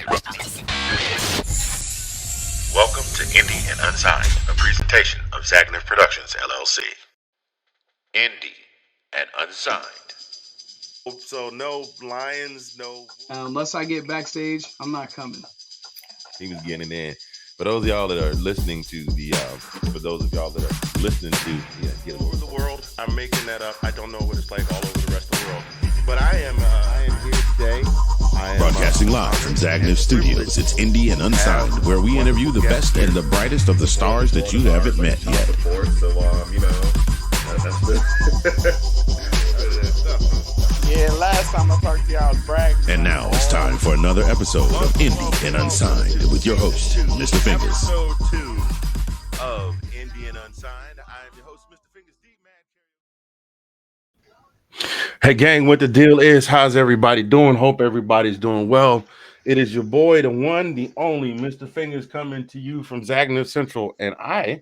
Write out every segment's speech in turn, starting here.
Welcome to Indie and Unsigned, a presentation of Zagnif Productions, LLC. Indie and Unsigned. So no lions, no... Unless I get backstage, I'm not coming. He was getting in. For those of y'all that are listening to the, for those of y'all that are listening to, all over the world, I'm making that up. I don't know what it's like all over the rest of the world. But I am here today. Broadcasting live from Zagnif Studios, it's Indie and Unsigned, where we interview the best and the brightest of the stars that you haven't met yet. So, that's good. Yeah, last time I talked to y'all, I was bragging. And now it's time for another episode of Indie and Unsigned with your host, Mr. Fingaz. Episode 2 of Indie and Unsigned. I am your host, Mr. Fingaz. Hey gang, what the deal is? How's everybody doing? Hope everybody's doing well. It is your boy, the one, the only, Mr. Fingaz, coming to you from Zagnif Central, and I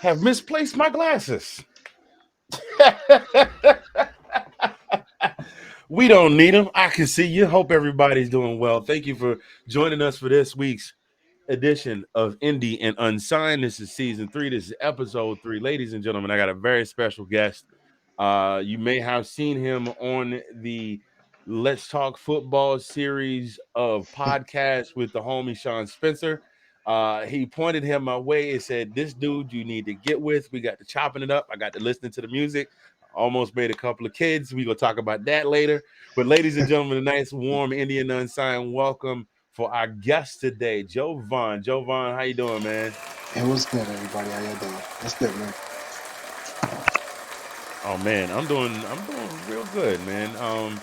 have misplaced my glasses. We don't need them. I can see you. Hope everybody's doing well. Thank you for joining us for this week's edition of Indie and Unsigned. This is season 3. This is episode 3. Ladies and gentlemen, I got a very special guest. You may have seen him on the Let's Talk Football series of podcasts with the homie Sean Spencer. He pointed him my way and said, "This dude you need to get with." We got to chopping it up. I got to listening to the music. Almost made a couple of kids. We're going to talk about that later. But ladies and gentlemen, a nice, warm Indian Unsigned welcome for our guest today, Javon. Javon, how you doing, man? Hey, what's good, everybody? How y'all doing? What's good, man? Oh man, I'm doing real good, man.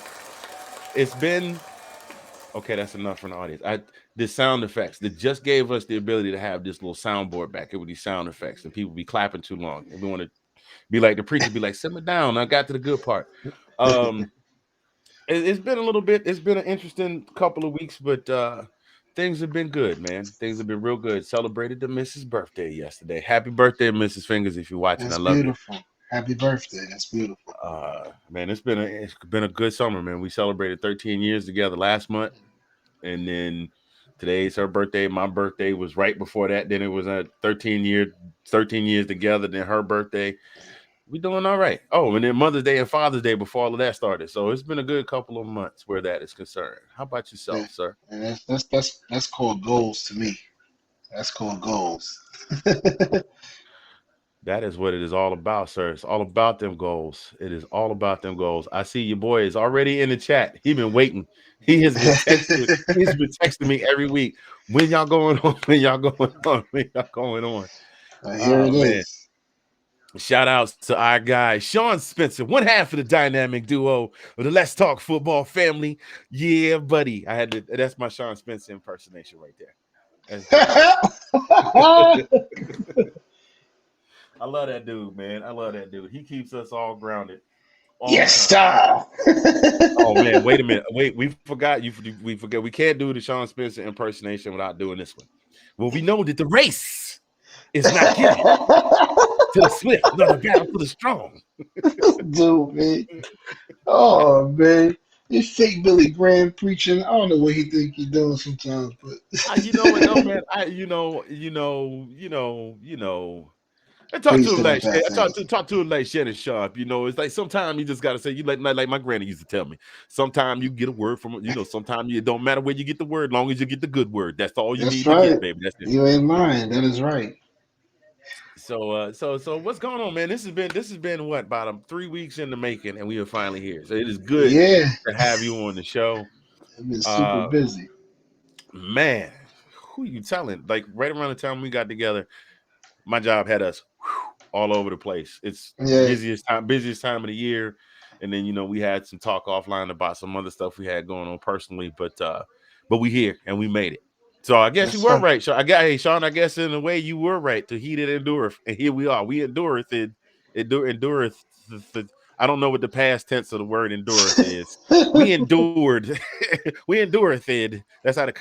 It's been okay. That's enough for the audience. The sound effects that just gave us the ability to have this little soundboard back here with these sound effects, and people be clapping too long, and we want to be like the preacher, be like, "Simmer down." I got to the good part. It's been a little bit. It's been an interesting couple of weeks, but things have been good, man. Things have been real good. Celebrated the Mrs. birthday yesterday. Happy birthday, Mrs. Fingaz, if you're watching. That's I love beautiful. you. Happy birthday. That's beautiful. Man, it's been a good summer, man. We celebrated 13 years together last month, and then today's her birthday. My birthday was right before that. Then it was 13 years together. Then her birthday. We doing all right. Oh, and then Mother's Day and Father's Day before all of that started. So it's been a good couple of months where that is concerned. How about yourself, sir? And that's called goals to me. That's called goals. That is what it is all about, sir. It's all about them goals. It is all about them goals. I see your boy is already in the chat. He's been waiting. He has been texting. He's been texting me every week. When y'all going on? When y'all going on? When y'all going on? Here it is. Shout outs to our guy, Sean Spencer, one half of the dynamic duo of the Let's Talk Football family. Yeah, buddy. That's my Sean Spencer impersonation right there. I love that dude, man. I love that dude. He keeps us all grounded. Yes, sir. Oh man, wait a minute. Wait, we forgot. We forget. We can't do the Sean Spencer impersonation without doing this one. Well, we know that the race is not given to the swift, nor the battle for the strong. Dude, man. Oh man. This fake Billy Graham preaching. I don't know what he think he's doing sometimes, but you know what, no, man. I talk to him like Shannon Sharp. It's like sometimes you just gotta say, you like my granny used to tell me. Sometimes you get a word from, sometimes it don't matter where you get the word, long as you get the good word. That's all you need to get, baby. That's it. You ain't lying. That is right. So what's going on, man? This has been what, about 3 weeks in the making, and we are finally here. So it is good to have you on the show. I've been super busy. Man, who you telling? Like right around the time we got together, my job had us all over the place. It's busiest time of the year. And then, we had some talk offline about some other stuff we had going on personally, but we here and we made it. So I guess you were right. Sean, I guess in a way you were right. To heat it endureth. And here we are. We endureth it. Endureth. I don't know what the past tense of the word endureth is. We endured. We endureth it. That's how the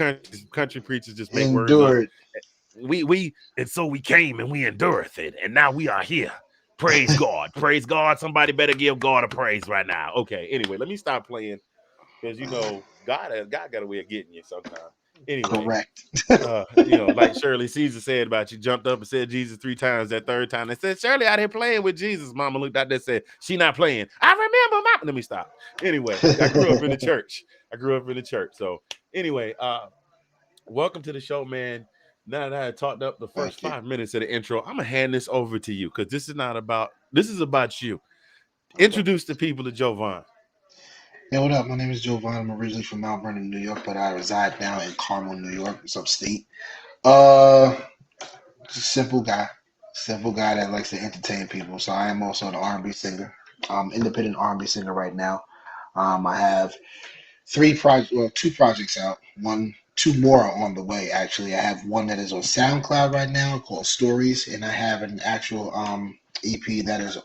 country preachers just make words up. We and so we came and we endureth it, and now we are here. Praise God. Praise God. Somebody better give God a praise right now. Okay, anyway, let me stop playing because God got a way of getting you sometimes. Anyway, Correct. like Shirley Caesar said about you, jumped up and said Jesus 3 times. That third time, they said, Shirley out here playing with Jesus. Mama looked out there and said, she not playing. I remember, Mama. Let me stop. Anyway, I grew up in the church. So anyway, welcome to the show, man. Now that I talked up the first 5 minutes of the intro, I'm gonna hand this over to you because this is about you. Okay. Introduce the people to Javon. Hey, what up? My name is Javon. I'm originally from Mount Vernon, New York, but I reside now in Carmel, New York. It's upstate. Just a simple guy that likes to entertain people. So I am also an R&B singer. Independent R&B singer right now. I have two projects out. Two more are on the way. Actually, I have one that is on SoundCloud right now called Stories, and I have an actual EP that is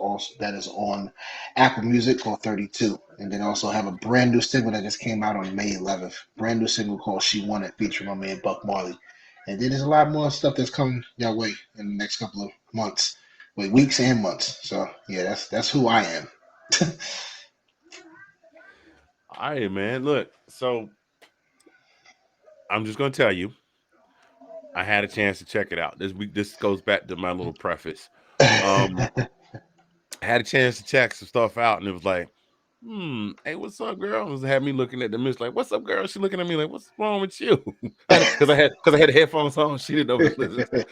on Apple Music called 32, and then also have a brand new single that just came out on May 11th. Brand new single called She Wanted featuring my man Buck Marley. And then there's a lot more stuff that's coming your way in the next couple of months, weeks and months. So yeah, that's who I am. All right, man. Look, so I'm just gonna tell you, I had a chance to check it out. This goes back to my little preface. I had a chance to check some stuff out, and it was like, hey, what's up, girl? It had me looking at the miss like, what's up, girl? She looking at me like, what's wrong with you? Because I had the headphones on. She didn't know what to listen.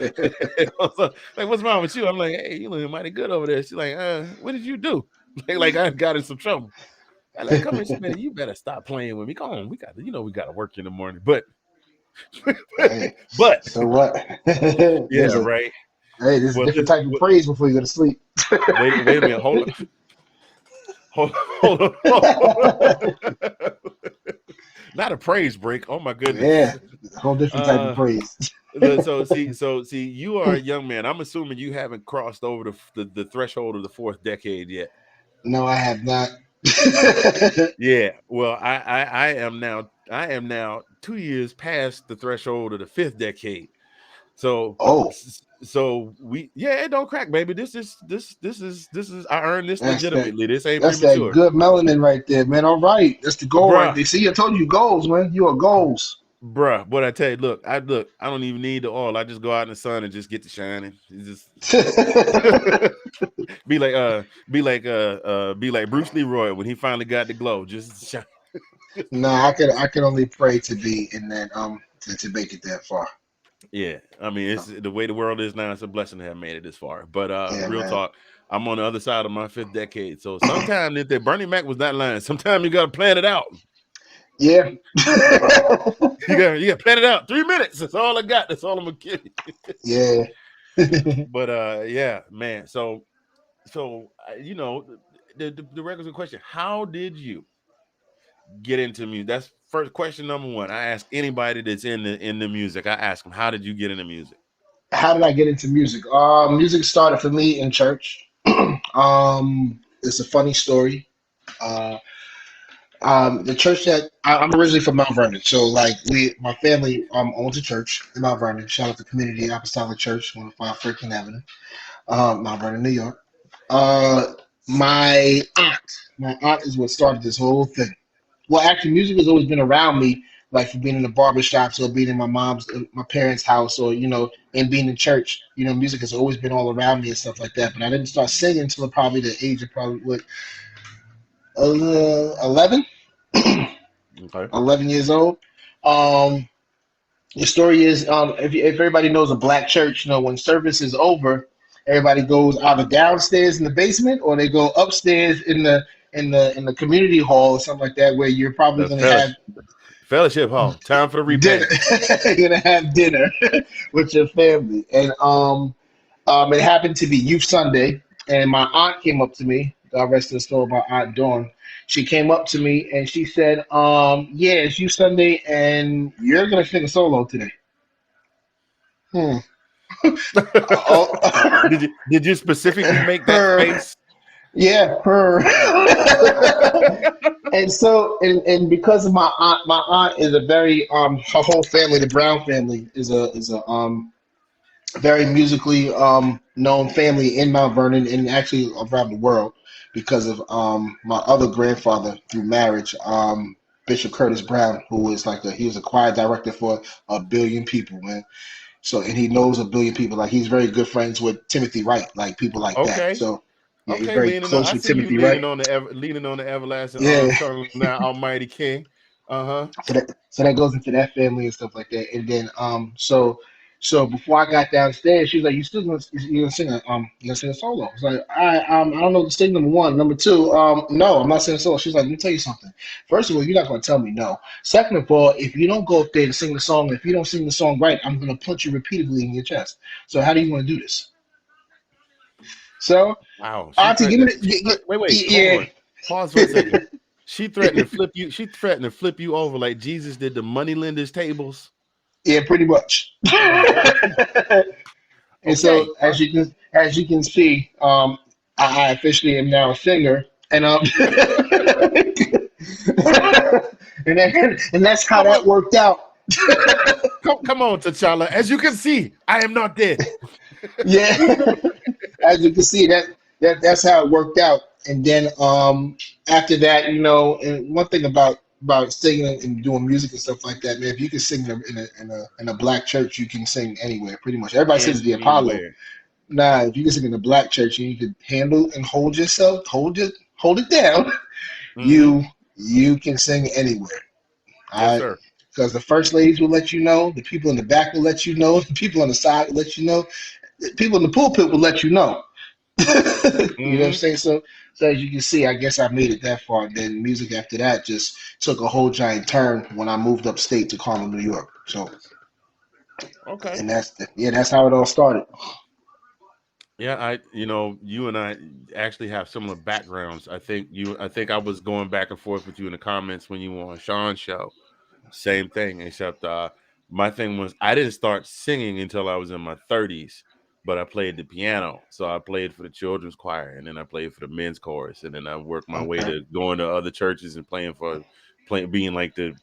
Like, what's wrong with you? I'm like, hey, you looking mighty good over there. She's like, what did you do? Like I got in some trouble. I like, come here, you better stop playing with me. Come on, we got to work in the morning. But So what? Yeah, right. Hey, there's a different type of praise before you go to sleep. Wait a minute. Hold on. Not a praise break. Oh my goodness. Yeah, a whole different type of praise. So you are a young man. I'm assuming you haven't crossed over the threshold of the 4th decade yet. No, I have not. Yeah. Well, I am now 2 years past the threshold of the 5th decade. So it don't crack, baby. This is I earned this legitimately. This ain't that's premature. That good melanin right there, man. All right, that's the goal right there. See, I told you goals, man. You are goals, bruh. What I tell you, look, I don't even need the oil. I just go out in the sun and just get to shining. Just be like Bruce Leroy when he finally got the glow. Just shine. Nah, I could only pray to be in that to make it that far. Yeah, I mean, it's the way the world is now. It's a blessing to have made it this far. But real man. talk, I'm on the other side of my 5th decade. So sometimes if Bernie Mac was not lying, sometimes you got to plan it out. Yeah, you got to plan it out. 3 minutes. That's all I got. That's all I'm gonna give you. Yeah. But yeah, man. So the regular question: how did you get into music? That's first question number one. I ask anybody that's in the music. I ask them, how did you get into music? How did I get into music? Music started for me in church. It's a funny story. The church that I'm originally from Mount Vernon, so like my family owns a church in Mount Vernon. Shout out to Community Apostolic Church, 105 Franklin Avenue, Mount Vernon, New York. My aunt is what started this whole thing. Well, actually, music has always been around me, like for being in the barbershops or being in my parents' house, or and being in church. Music has always been all around me and stuff like that. But I didn't start singing until probably the age of 11. Okay. 11 years old. The story is, if everybody knows a black church, when service is over, everybody goes either downstairs in the basement or they go upstairs in the community hall or something like that, where you're probably going to have fellowship hall. Time for the dinner. You're going to have dinner with your family, and it happened to be Youth Sunday, and my aunt came up to me. God rest her soul, my Aunt Dawn. She came up to me and she said, yeah, it's Youth Sunday and you're going to sing a solo today. Did you specifically make that face? Yeah, her. And so, and because of my aunt is a very her whole family, the Brown family is a very musically known family in Mount Vernon and actually around the world, because of my other grandfather through marriage Bishop Curtis Brown, who was he was a choir director for 1 billion people, man. So, and he knows 1 billion people. Like, he's very good friends with Timothy Wright, like people like that. Okay. So, yeah, he's Okay, very leaning on. close I with see you Timothy Wright. leaning on the everlasting Yeah. arm, tongue now, Almighty King. So that goes into that family and stuff like that. And then so before I got downstairs, she was like, "You still gonna sing a solo?" I was like, I don't know the sing, number one. Number two, no, I'm not singing a solo. She's like, "Let me tell you something. First of all, you're not gonna tell me no. Second of all, if you don't go up there to sing the song, if you don't sing the song right, I'm gonna punch you repeatedly in your chest. So how do you want to do this?" So, Wow. Auntie, give me Wait, hold yeah. on. Pause for a second. She threatened to flip you. She threatened to flip you over like Jesus did the moneylenders' tables. Yeah, pretty much. And Okay. so, as you can see, I officially am now a singer, and and that's how that worked out. Come on, T'Challa. As you can see, I am not dead. Yeah, as you can see, that's how it worked out. And then after that, and one thing about singing and doing music and stuff like that, man, if you can sing in a black church, you can sing anywhere, pretty much. Everybody says the Apollo. Anywhere. Nah, if you can sing in a black church and you can handle and hold yourself, hold it down, Mhm. you can sing anywhere. Yes, sir. Because the first ladies will let you know, the people in the back will let you know, the people on the side will let you know, the people in the pulpit will let you know. You know what I'm saying? So as you can see, I guess I made it that far. And then music after that just took a whole giant turn when I moved upstate to Harlem, New York. So, Okay. and that's how it all started. Yeah, you and I actually have similar backgrounds. I think I was going back and forth with you in the comments when you were on Sean's show. Same thing, except my thing was I didn't start singing until I was in my 30s, but I played the piano. So I played for the children's choir, and then I played for the men's chorus, and then I worked my way Okay. to going to other churches and being like the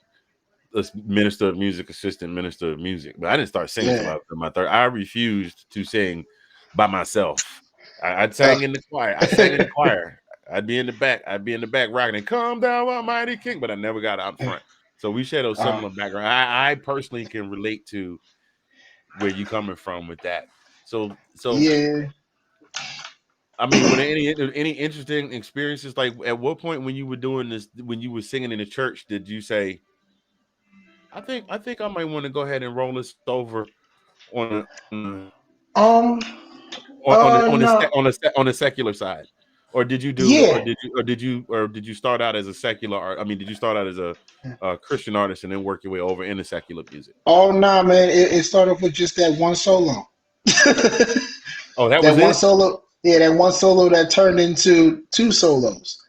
minister of music, assistant minister of music. But I didn't start singing until I Yeah. was in my 30s. I refused to sing by myself. I sang in the choir. I sang in the choir. I'd be in the back rocking and "Come Thou Almighty King," but I never got out front. So we share those similar backgrounds. I personally can relate to where you coming from with that. So yeah. I mean, were there any interesting experiences? Like, at what point when you were doing this, when you were singing in the church, did you say, I think I might want to go ahead and roll this over on Um. No. on the secular side, or did you Yeah. start out as a secular art? I mean, did you start out as a Christian artist and then work your way over into secular music? Oh no, man! It started off with just that one solo. Oh, that That was one it. solo. Yeah, that one solo that turned into two solos.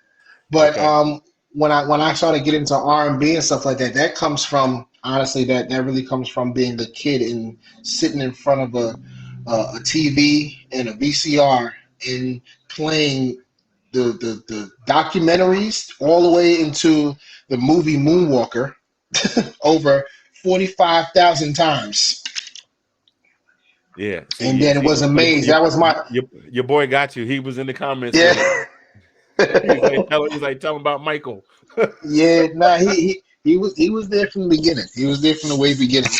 But Okay. when I started getting into R&B and stuff like that, that comes from, honestly, that really comes from being the kid and sitting in front of a TV and a VCR and playing the documentaries all the way into the movie Moonwalker over 45,000 times. Yeah. See, And then it was amazed. That was my your boy got you. He was in the comments with it. yeah. He's like, tell him about Michael. Yeah, nah, he was there from the beginning. He was there from the way beginning.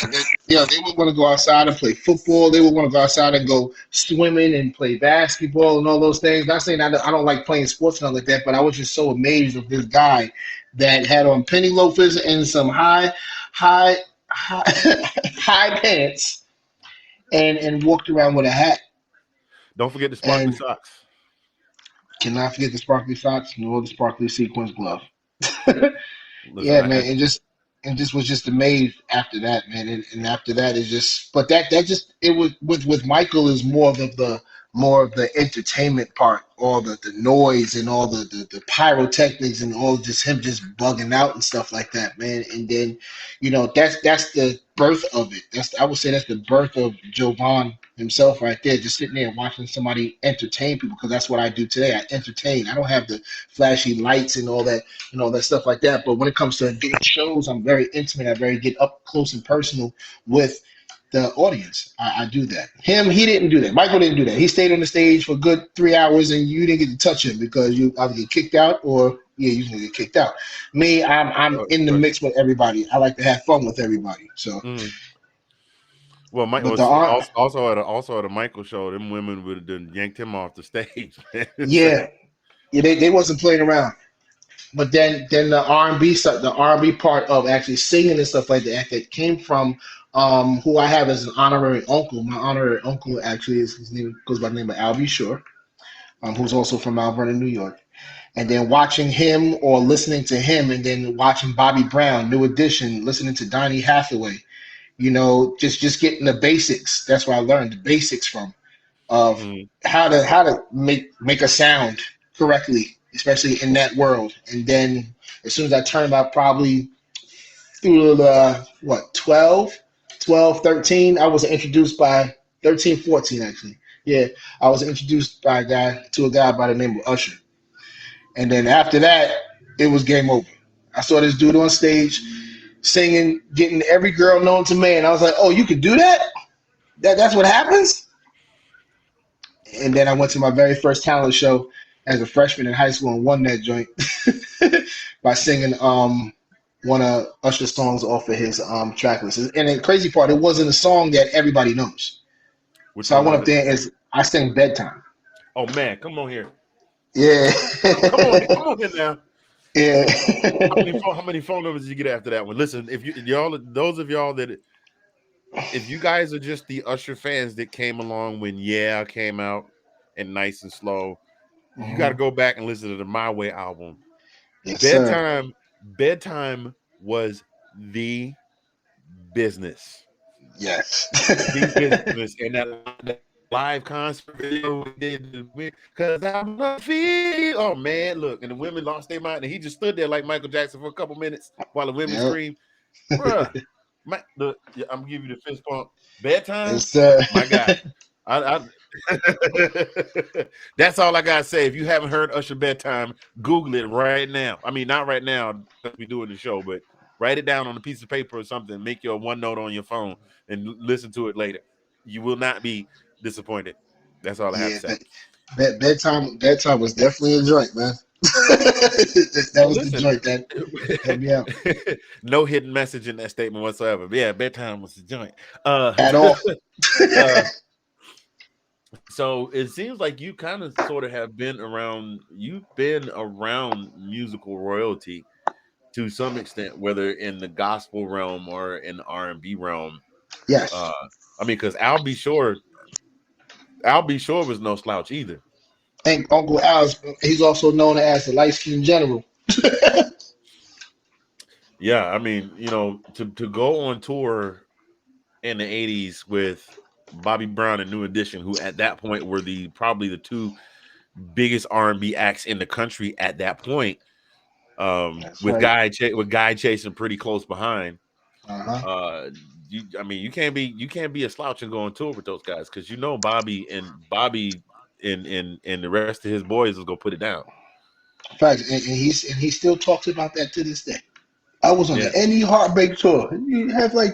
They would want to go outside and play football. They would want to go outside and go swimming and play basketball and all those things. Not saying I don't like playing sports and all like that, but I was just so amazed of this guy that had on penny loafers and some high high pants and walked around with a hat. Don't forget the sparkly And socks. cannot forget the sparkly socks nor the sparkly sequins glove. Listen, Yeah, man, and just was just amazed after that, man, and after that is just, but that just it was with Michael is more of the entertainment part, all the noise and all the pyrotechnics and all just him just bugging out and stuff like that, man, and then that's the birth of it. I would say that's the birth of Javon himself right there, just sitting there and watching somebody entertain people because that's what I do today. I entertain. I don't have the flashy lights and all that that stuff like that. But when it comes to doing shows, I'm very intimate. I very get up close and personal with the audience. I do that. He didn't do that. Michael didn't do that. He stayed on the stage for a good 3 hours, and you didn't get to touch him because you either get kicked out or Yeah, you can get kicked out. Me, I'm in the mix with everybody. I like to have fun with everybody. So, well, Mike but was also at a Michael show. Them women would have yanked him off the stage. Man. yeah, they wasn't playing around. But then the R&B stuff, the R&B part of actually singing and stuff like that came from who I have as an honorary uncle. My honorary uncle actually is his name goes by the name of Albie Shore, who's also from Mount Vernon, New York. And then watching him or listening to him, and then watching Bobby Brown, New Edition, listening to Donny Hathaway, just getting the basics. That's where I learned the basics from of how to make a sound correctly, especially in that world. And then as soon as I turned about probably through the 13, I was introduced by 13, 14 actually. Yeah, I was introduced by to a guy by the name of Usher. And then after that, it was game over. I saw this dude on stage singing, getting every girl known to man. I was like, oh, you could do that? That's what happens? And then I went to my very first talent show as a freshman in high school and won that joint by singing one of Usher's songs off of his track list. And the crazy part, it wasn't a song that everybody knows. So I went up there and I sang Bedtime. Oh man, come on here. Yeah. come on here now. Yeah. How many phone numbers did you get after that one? Listen, if those of y'all that if you guys are just the Usher fans that came along when Yeah came out and Nice and Slow, you got to go back and listen to the My Way album. Yes, Bedtime was the business. Yes. The business. And that live concert video we did, because I'm not feeling. Oh man, look, and the women lost their mind, and he just stood there like Michael Jackson for a couple minutes while the women screamed. Bruh, look, I'm gonna give you the fist pump. Bedtime, yes, sir. My guy. That's all I gotta say. If you haven't heard Usher Bedtime, Google it right now. I mean, not right now because we're doing the show, but write it down on a piece of paper or something. Make your OneNote on your phone and listen to it later. You will not be disappointed. That's all I have to say. Bedtime was definitely a joint, man. That was the joint that helped me out. No hidden message in that statement whatsoever. But yeah, Bedtime was the joint. At all. So it seems like you kind of sort of have been around. You've been around musical royalty to some extent, whether in the gospel realm or in the R&B realm. Yes. I mean, because Albie Shore was no slouch either. And Uncle Al's, he's also known as the light skin general. Yeah, I mean, to go on tour in the 80s with Bobby Brown and New Edition, who at that point were probably the two biggest R&B acts in the country at that point, with Guy chasing pretty close behind. You can't be a slouch and go on tour with those guys, because Bobby and the rest of his boys is gonna put it down. In fact, and he still talks about that to this day. I was on the Any Heartbreak tour. You have like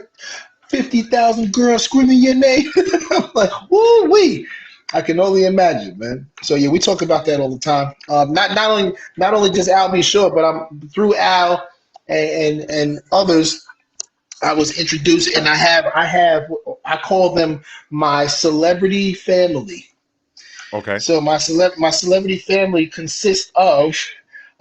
50,000 girls screaming your name. I'm like, woo wee! I can only imagine, man. So yeah, we talk about that all the time. Not only just Albie Shore, but through Al and others. I was introduced, and I call them my celebrity family. Okay. So my celebrity family consists of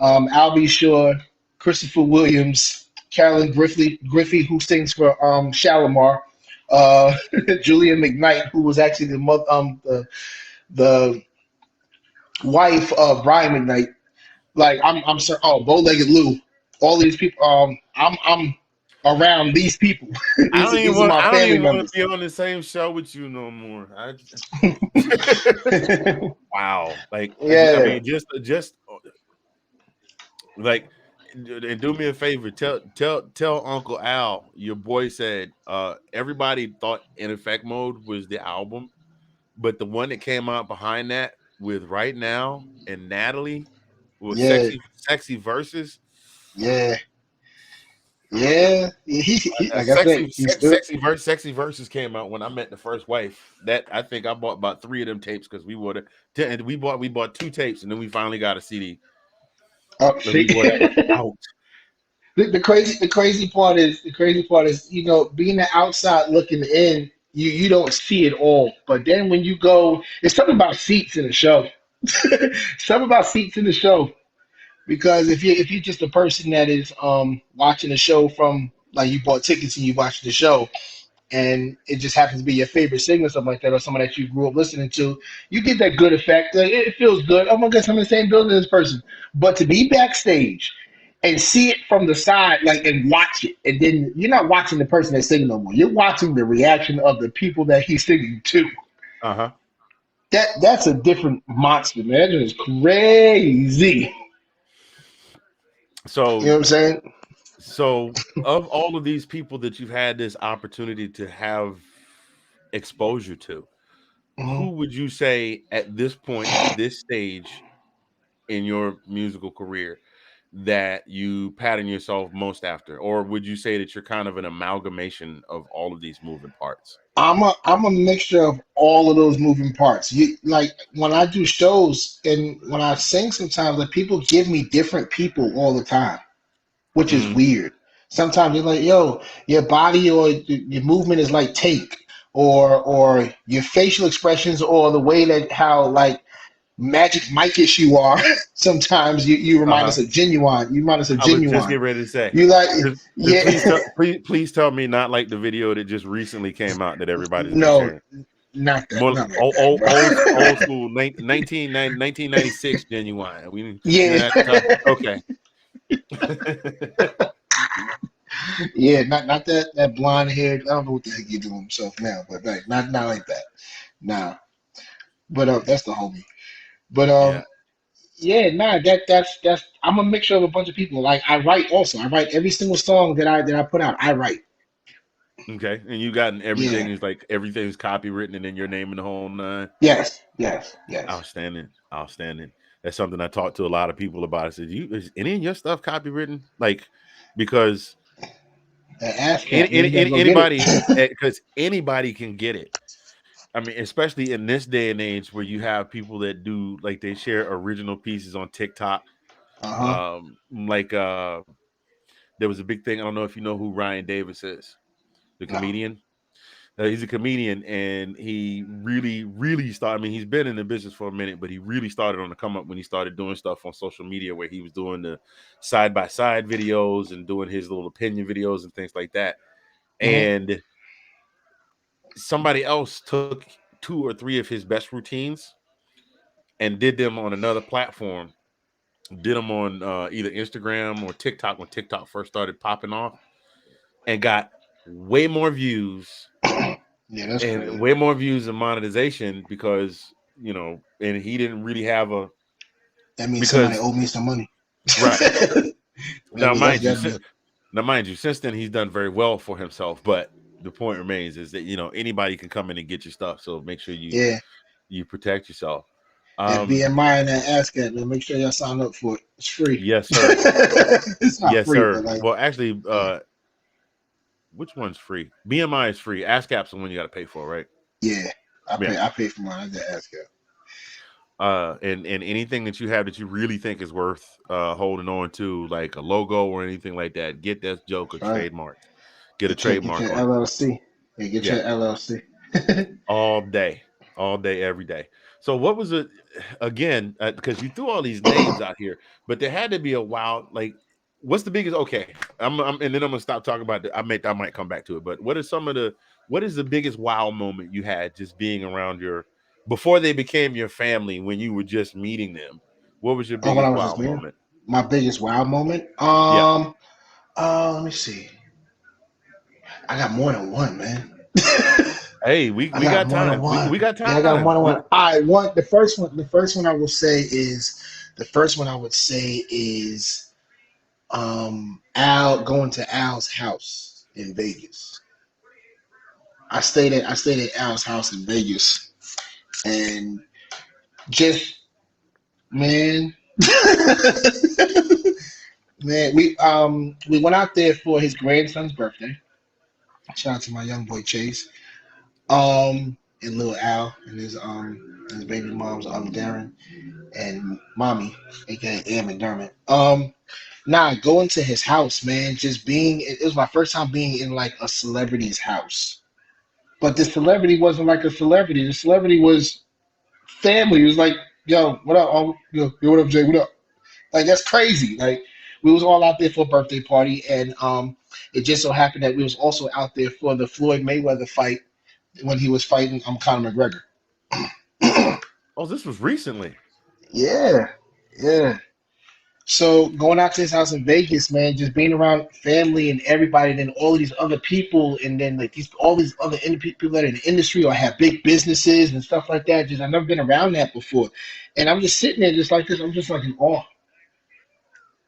Albie Shore, Christopher Williams, Carolyn Griffey, who sings for Shalimar, Julia McKnight, who was actually the wife of Brian McKnight. Like I'm sorry, Bow-Legged Lou. All these people. I'm around these people. I don't even want to be on the same show with you no more. Wow. Like, yeah. I mean, just like, and do me a favor. Tell Uncle Al, your boy said everybody thought In Effect Mode was the album, but the one that came out behind that with Right Now and Natalie was sexy verses. Yeah. Yeah, sexy verses came out when I met the first wife. That I think I bought about 3 of them tapes because we bought 2 tapes and then we finally got a CD. Oh, Let me see. go that out. The crazy part is, being the outside looking in, you don't see it all. But then when you go, it's something about seats in the show. Something about seats in the show. Because if you're just a person that is watching the show from, like, you bought tickets and you watched the show, and it just happens to be your favorite singer or something like that, or someone that you grew up listening to, you get that good effect. Like, it feels good. Oh my gosh, I'm in the same building as this person. But to be backstage and see it from the side, like, and watch it, and then you're not watching the person that's singing no more. You're watching the reaction of the people that he's singing to. Uh-huh. That's a different monster, man. That is crazy. You know So what I'm saying? so of all of these people that you've had this opportunity to have exposure to, Mhm. who would you say at this point, at this stage in your musical career, that you pattern yourself most after? Or would you say that you're kind of an amalgamation of all of these moving parts? I'm a mixture of all of those moving parts. You like when I do shows and when I sing sometimes, like, people give me different people all the time, which is Hmm. weird. Sometimes you're like, yo, your body or your movement is like take, or your facial expressions, or the way that how, like, magic Mike-ish you are. Sometimes you remind Uh-huh. us of genuine. You remind us of I was just genuine. getting ready to say, You like, yeah. please tell me not like the video that just recently came out that everybody's been No, sharing. not that, More not like old, that, old, bro. old school 1996 genuine. We Yeah. didn't have to talk. Okay. Yeah, not that blonde hair. I don't know what the heck you doing himself now, but like, not like that. Nah, but that's the homie. But Yeah. yeah, nah, that's I'm a mixture of a bunch of people. Like, I write also. I write every single song that I put out. I write. Okay. And you gotten Yeah. everything is like everything's copywritten and then your name and the whole nine. Yes. Yes. Yes. Outstanding. Outstanding. That's something I talked to a lot of people about. I said, is any of your stuff copywritten? Like, because That ass cap, man. You better go get anybody, it. because anybody can get it. I mean, especially in this day and age where you have people that do, like, they share original pieces on TikTok. Uh-huh. Like there was a big thing. I don't know if you know who Ryan Davis is, the No. comedian. He's a comedian, and he really started. I mean, he's been in the business for a minute, but he really started on the come up when he started doing stuff on social media, where he was doing the side by side videos and doing his little opinion videos and things like that. Hmm. And somebody else took two or three of his best routines and did them on another platform. Did them on either Instagram or TikTok when TikTok first started popping off, and got way more views Yeah, that's and crazy. way more views and monetization because, and he didn't really have a, That means somebody because owed me some money. right. That Now mean that's mind you, that mean. since then he's done very well for himself, but the point remains is that anybody can come in and get your stuff, so make sure Yeah. you protect yourself. That BMI and that ASCAP, man, make sure y'all sign up for it. It's free. Yes sir. It's not Yes free, but sir. like, Well, actually, yeah, which one's free? BMI is free. ASCAP's the one you got to pay for, right? yeah. I Yeah. pay. I pay for mine. I did ASCAP. And anything that you have that you really think is worth holding on to, like a logo or anything like that, get that joke That's right. trademarked. Get a Get your trademark on it. LLC. Yeah, get Yeah, your LLC. all day, every day. So what was it again? Because you threw all these names out here, but there had to be a wow. Like, what's the biggest? Okay, and then I'm gonna stop talking about it. I might come back to it. But what is the biggest wow moment you had just being around before they became your family, when you were just meeting them? What was your Oh, when I biggest was just wow meeting, moment? my biggest wow moment. Yeah. Let me see. I got more than one, man. Hey, I we got got more than time. one. We got Yeah, I got more time. than one. I want the first one I will say is the first one I would say is Al going to Al's house in Vegas. I stayed at Al's house in Vegas, and just, man. Man, we went out there for his grandson's birthday. Shout out to my young boy Chase. and Lil Al and his baby moms, Darren and Mommy, aka Ann McDermott. Going to his house, man, just being it was my first time being in like a celebrity's house. But the celebrity wasn't like a celebrity. The celebrity was family. It was like, yo, what up? Yo, what up, Jay? What up? Like that's crazy. Like we was all out there for a birthday party, and it just so happened that we was also out there for the Floyd Mayweather fight when he was fighting Conor McGregor. Oh, this was recently. Yeah. So going out to his house in Vegas, man, just being around family and everybody, and then all these other people, and then like all these other people that are in the industry or have big businesses and stuff like that. Just I've never been around that before, and I'm just sitting there just like this. I'm just like in awe.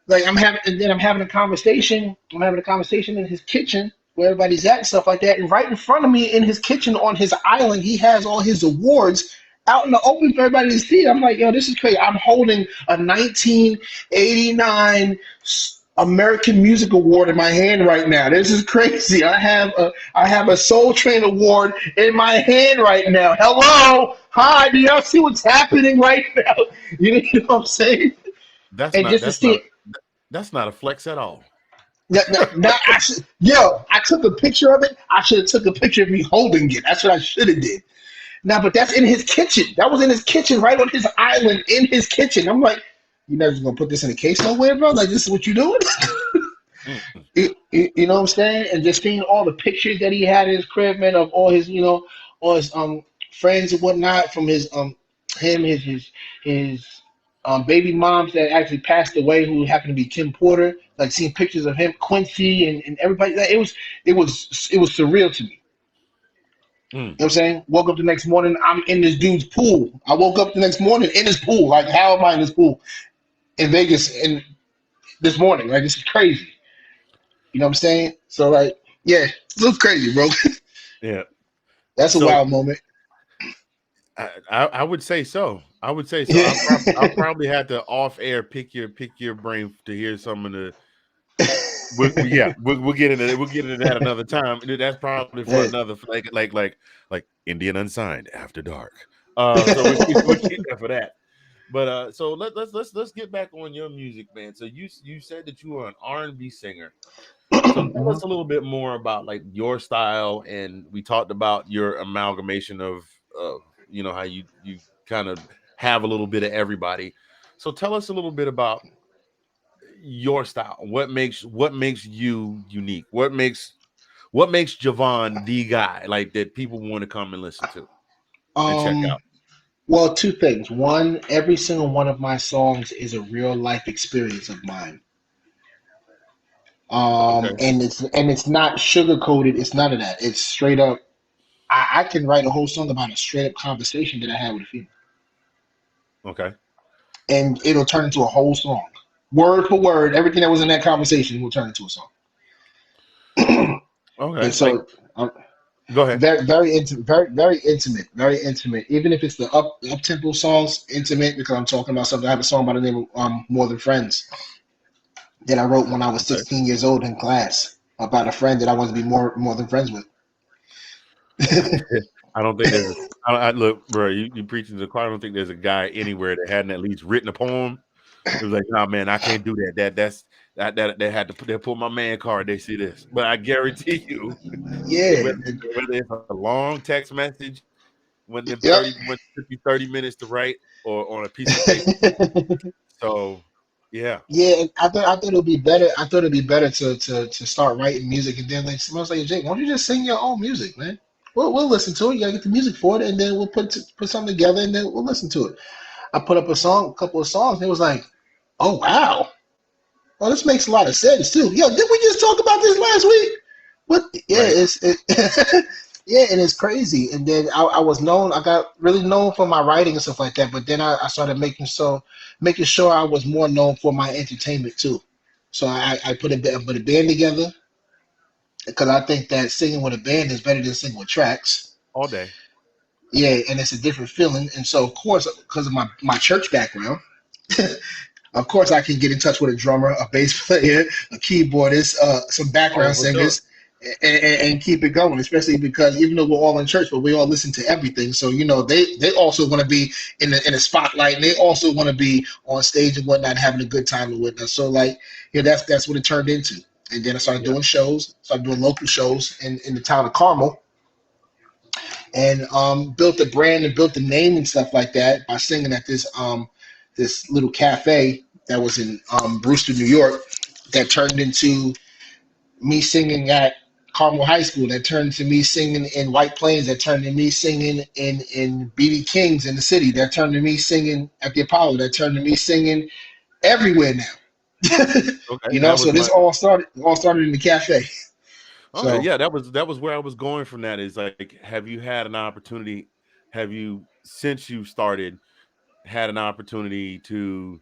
Like I'm having a conversation. I'm having a conversation in his kitchen where everybody's at and stuff like that. And right in front of me in his kitchen on his island, he has all his awards out in the open for everybody to see. I'm like, yo, this is crazy. I'm holding a 1989 American Music Award in my hand right now. This is crazy. I have a Soul Train Award in my hand right now. Hello, hi. Do y'all see what's happening right now? You know what I'm saying? That's not a flex at all. I took a picture of it. I should have took a picture of me holding it. That's what I should have did. Now, but that's in his kitchen. That was in his kitchen, right on his island, in his kitchen. I'm like, you never gonna put this in a case nowhere, bro? Like, this is what you doing? you know what I'm saying? And just seeing all the pictures that he had in his crib, man, of all his, friends and whatnot, from his baby moms that actually passed away, who happened to be Kim Porter. Like seeing pictures of him, Quincy, and everybody. It was surreal to me. You know what I'm saying? Woke up the next morning, I'm in this dude's pool. I woke up the next morning in his pool. Like, how am I in this pool in Vegas this morning? Like, this is crazy. You know what I'm saying? So, like, yeah, it looks crazy, bro. Yeah. That's a wild moment. I would say so. Yeah. I'll probably have to off air pick your brain to hear some of the. We'll get into that. We'll get into that another time. That's probably for another like Indian Unsigned After Dark. So we'll keep that for that. But so let's get back on your music, man. So you said that you were an R&B singer. So tell us a little bit more about like your style, and we talked about your amalgamation of how you kind of have a little bit of everybody. So tell us a little bit about your style. What makes you unique? What makes Javon the guy like that people want to come and listen to and check out? Well, two things. One, every single one of my songs is a real life experience of mine. And it's not sugar coated. It's none of that. It's straight up. I can write a whole song about a straight up conversation that I had with a female. Okay. And it'll turn into a whole song. Word for word, everything that was in that conversation will turn into a song. Okay. And so, go ahead. Very intimate. Even if it's the up tempo songs, intimate, because I'm talking about something. I have a song by the name of More Than Friends that I wrote when I was 16 years old in class about a friend that I wanted to be more than friends with. I don't think there's. Look, bro, you preaching to the choir. I don't think there's a guy anywhere that hadn't at least written a poem. It was like, nah, man, I can't do that. That they had to pull my man card. They see this, but I guarantee you, whether it's a long text message, when them 30 minutes to write, or on a piece of paper. So, yeah. Yeah, I thought it'd be better. I thought it'd be better to start writing music, and then like someone's like, Jake, why don't you just sing your own music, man? We'll listen to it. You gotta get the music for it, and then we'll put something together, and then we'll listen to it. I put up a couple of songs, and it was like, oh wow, well this makes a lot of sense too. Yo, didn't we just talk about this last week? But yeah, right. And it's crazy. And then I got really known for my writing and stuff like that. But then I started making sure I was more known for my entertainment too. So I put a band together, because I think that singing with a band is better than singing with tracks. All day. Yeah, and it's a different feeling. And so, of course, because of my church background, of course, I can get in touch with a drummer, a bass player, a keyboardist, some background singers. and keep it going, especially because even though we're all in church, but we all listen to everything. So they also want to be in the spotlight, and they also want to be on stage and whatnot, having a good time and whatnot. So that's what it turned into. And then I started doing local shows in the town of Carmel, and built the brand and built the name and stuff like that by singing at this little cafe that was in Brewster, New York, that turned into me singing at Carmel High School, that turned to me singing in White Plains, that turned to me singing in BB King's in the city, that turned to me singing at the Apollo, that turned to me singing everywhere now. Okay, So this all started in the cafe. Okay, so, yeah, that was where I was going from. That is like, have you had an opportunity? Have you, since you started, had an opportunity to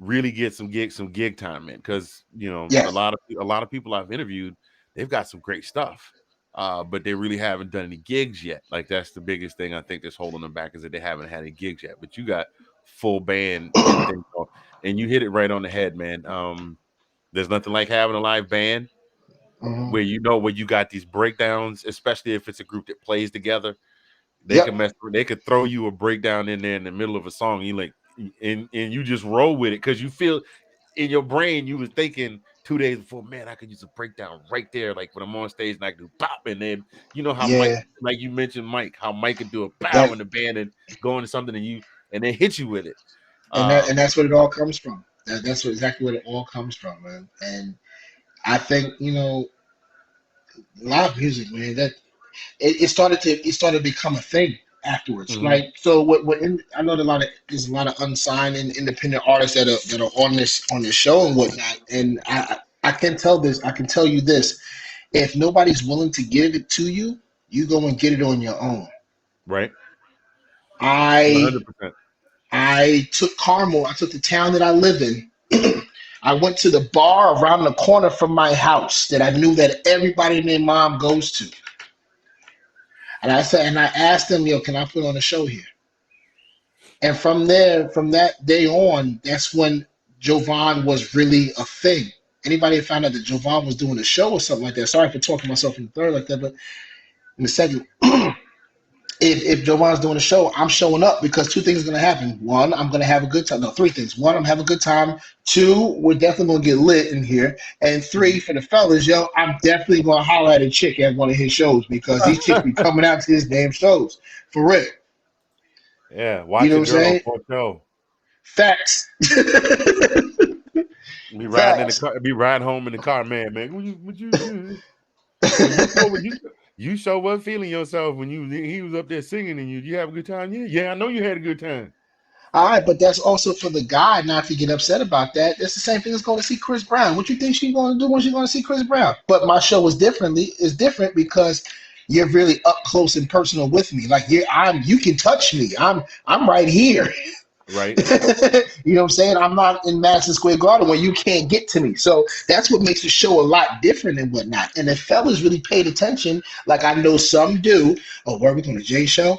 really get some gig time in? Because yes. a lot of people I've interviewed, they've got some great stuff, but they really haven't done any gigs yet. Like, that's the biggest thing I think that's holding them back, is that they haven't had any gigs yet. But you got full band and things, and you hit it right on the head, man. There's nothing like having a live band. Mm-hmm. Where you got these breakdowns, especially if it's a group that plays together, they could throw you a breakdown in there in the middle of a song. You like, and you just roll with it, because you feel in your brain you was thinking 2 days before, man, I could use a breakdown right there, like when I'm on stage and I can do pop, and then how Mike, like you mentioned Mike, how Mike could do a pow in the band and go into something and then hit you with it. And that's what it all comes from. That's exactly what it all comes from, man. And I think live music, man, that it started to become a thing afterwards, Mm-hmm. right? So I know there's a lot of unsigned and independent artists that are on this show and whatnot, and I can tell you this: if nobody's willing to give it to you, you go and get it on your own. Right. 100%. I took Carmel. I took the town that I live in. I went to the bar around the corner from my house that I knew that everybody and their mom goes to. And I asked them, can I put on a show here? And from that day on, that's when Javon was really a thing. Anybody that found out that Javon was doing a show or something like that, sorry for talking myself in the third like that, but in the second, if Javon's doing a show, I'm showing up, because two things are going to happen. One, I'm going to have a good time. No, three things. One, I'm having a good time. Two, we're definitely going to get lit in here. And three, for the fellas, I'm definitely going to holler at a chick at one of his shows, because these chicks be coming out to his damn shows. For real. Yeah, watch a girl for a show. Facts. Be riding in the car, be riding home in the car, man. You sure wasn't feeling yourself when he was up there singing, and you have a good time. Yeah, I know you had a good time. All right, but that's also for the guy not to get upset about that. That's the same thing as going to see Chris Brown. What you think she's going to do when she's going to see Chris Brown? But my show is different because you're really up close and personal with me. Like you can touch me. I'm right here. Right. You know what I'm saying? I'm not in Madison Square Garden where you can't get to me. So that's what makes the show a lot different and whatnot. And if fellas really paid attention, like I know some do, where are we going to Jay show?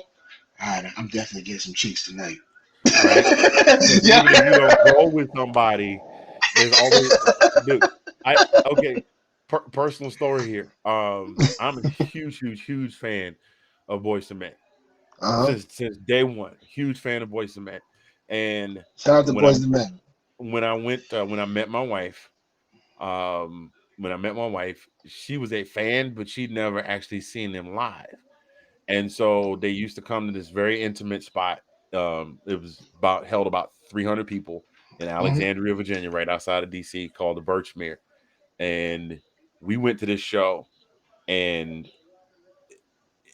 All right, I'm definitely getting some cheeks tonight. Right. Even if you don't go with somebody, there's always personal story here. I'm a huge fan of Boyz II Men. Since day one. Huge fan of Boyz II Men. And shout out to Boyz II Men. When I met my wife, she was a fan, but she'd never actually seen them live. And so they used to come to this very intimate spot. It was held about 300 people in Alexandria, Virginia, right outside of DC, called the Birchmere. And we went to this show, and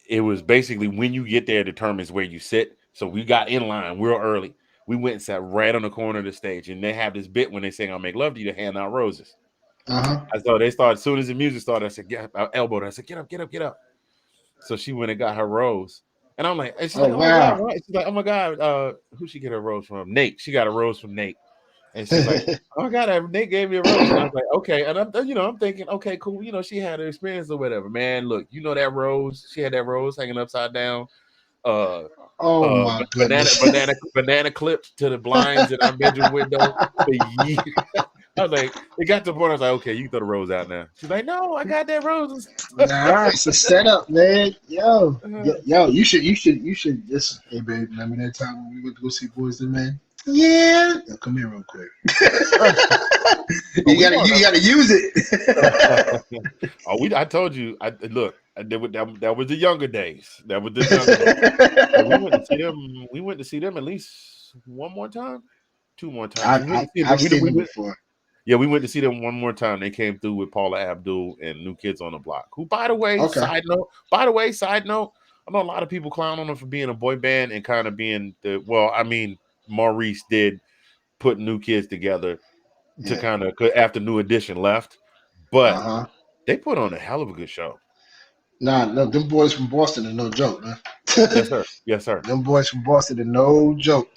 it was basically, when you get there determines where you sit. So we got in line real early. We went and sat right on the corner of the stage, and they have this bit when they sing "I'll Make Love to You" to hand out roses. And so they started, as soon as the music started, I said, I elbowed her. I said, get up. So she went and got her rose. And I'm like, and she's like, oh wow. my God. She's like, oh my God, who she get her rose from? Nate. She got a rose from Nate. And she's like, oh my God, Nate gave me a rose. And I was like, okay. And I'm thinking, okay, cool. She had her experience or whatever. Man, look, that rose. She had that rose hanging upside down. My goodness. Banana clipped to the blinds in our bedroom window I was like, it got to the point I was like, okay, you can throw the rose out now. She's like, no, I got that rose. Nah, it's a setup, man. Yo, you should just, hey, babe, remember that time when we went to go see Boys and Men? Yeah. Yo, come here real quick. you gotta use it. I told you. That was the younger days. That was the younger days. We went to see them at least one more time, two more times. I've seen them before. Yeah, we went to see them one more time. They came through with Paula Abdul and New Kids on the Block. Who, by the way, side note, I know a lot of people clown on them for being a boy band and kind of being Maurice did put New Kids together to kind of after New Edition left, but they put on a hell of a good show. No, them boys from Boston are no joke, man. Yes, sir. Them boys from Boston are no joke.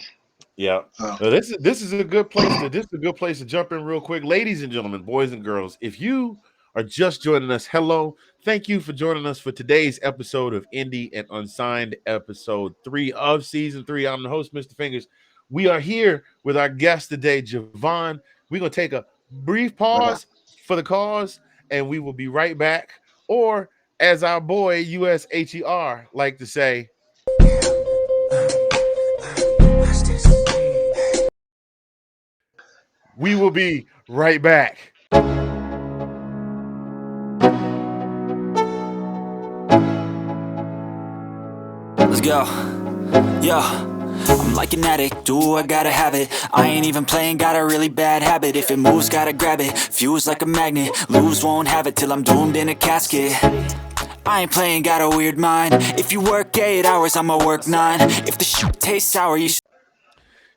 Yeah. This is a good place to jump in real quick. Ladies and gentlemen, boys and girls, if you are just joining us, hello. Thank you for joining us for today's episode of Indie and Unsigned, episode 3 of season 3. I'm the host, Mr. Fingaz. We are here with our guest today, Javon. We're going to take a brief pause for the cause, and we will be right back. Or, as our boy, USHER, like to say, we will be right back. Let's go. Yo, I'm like an addict, do I gotta have it. I ain't even playing, got a really bad habit. If it moves, gotta grab it, fuse like a magnet. Lose, won't have it till I'm doomed in a casket. I ain't playing, got a weird mind. If you work 8 hours, I'ma work 9. If the shit tastes sour, you should.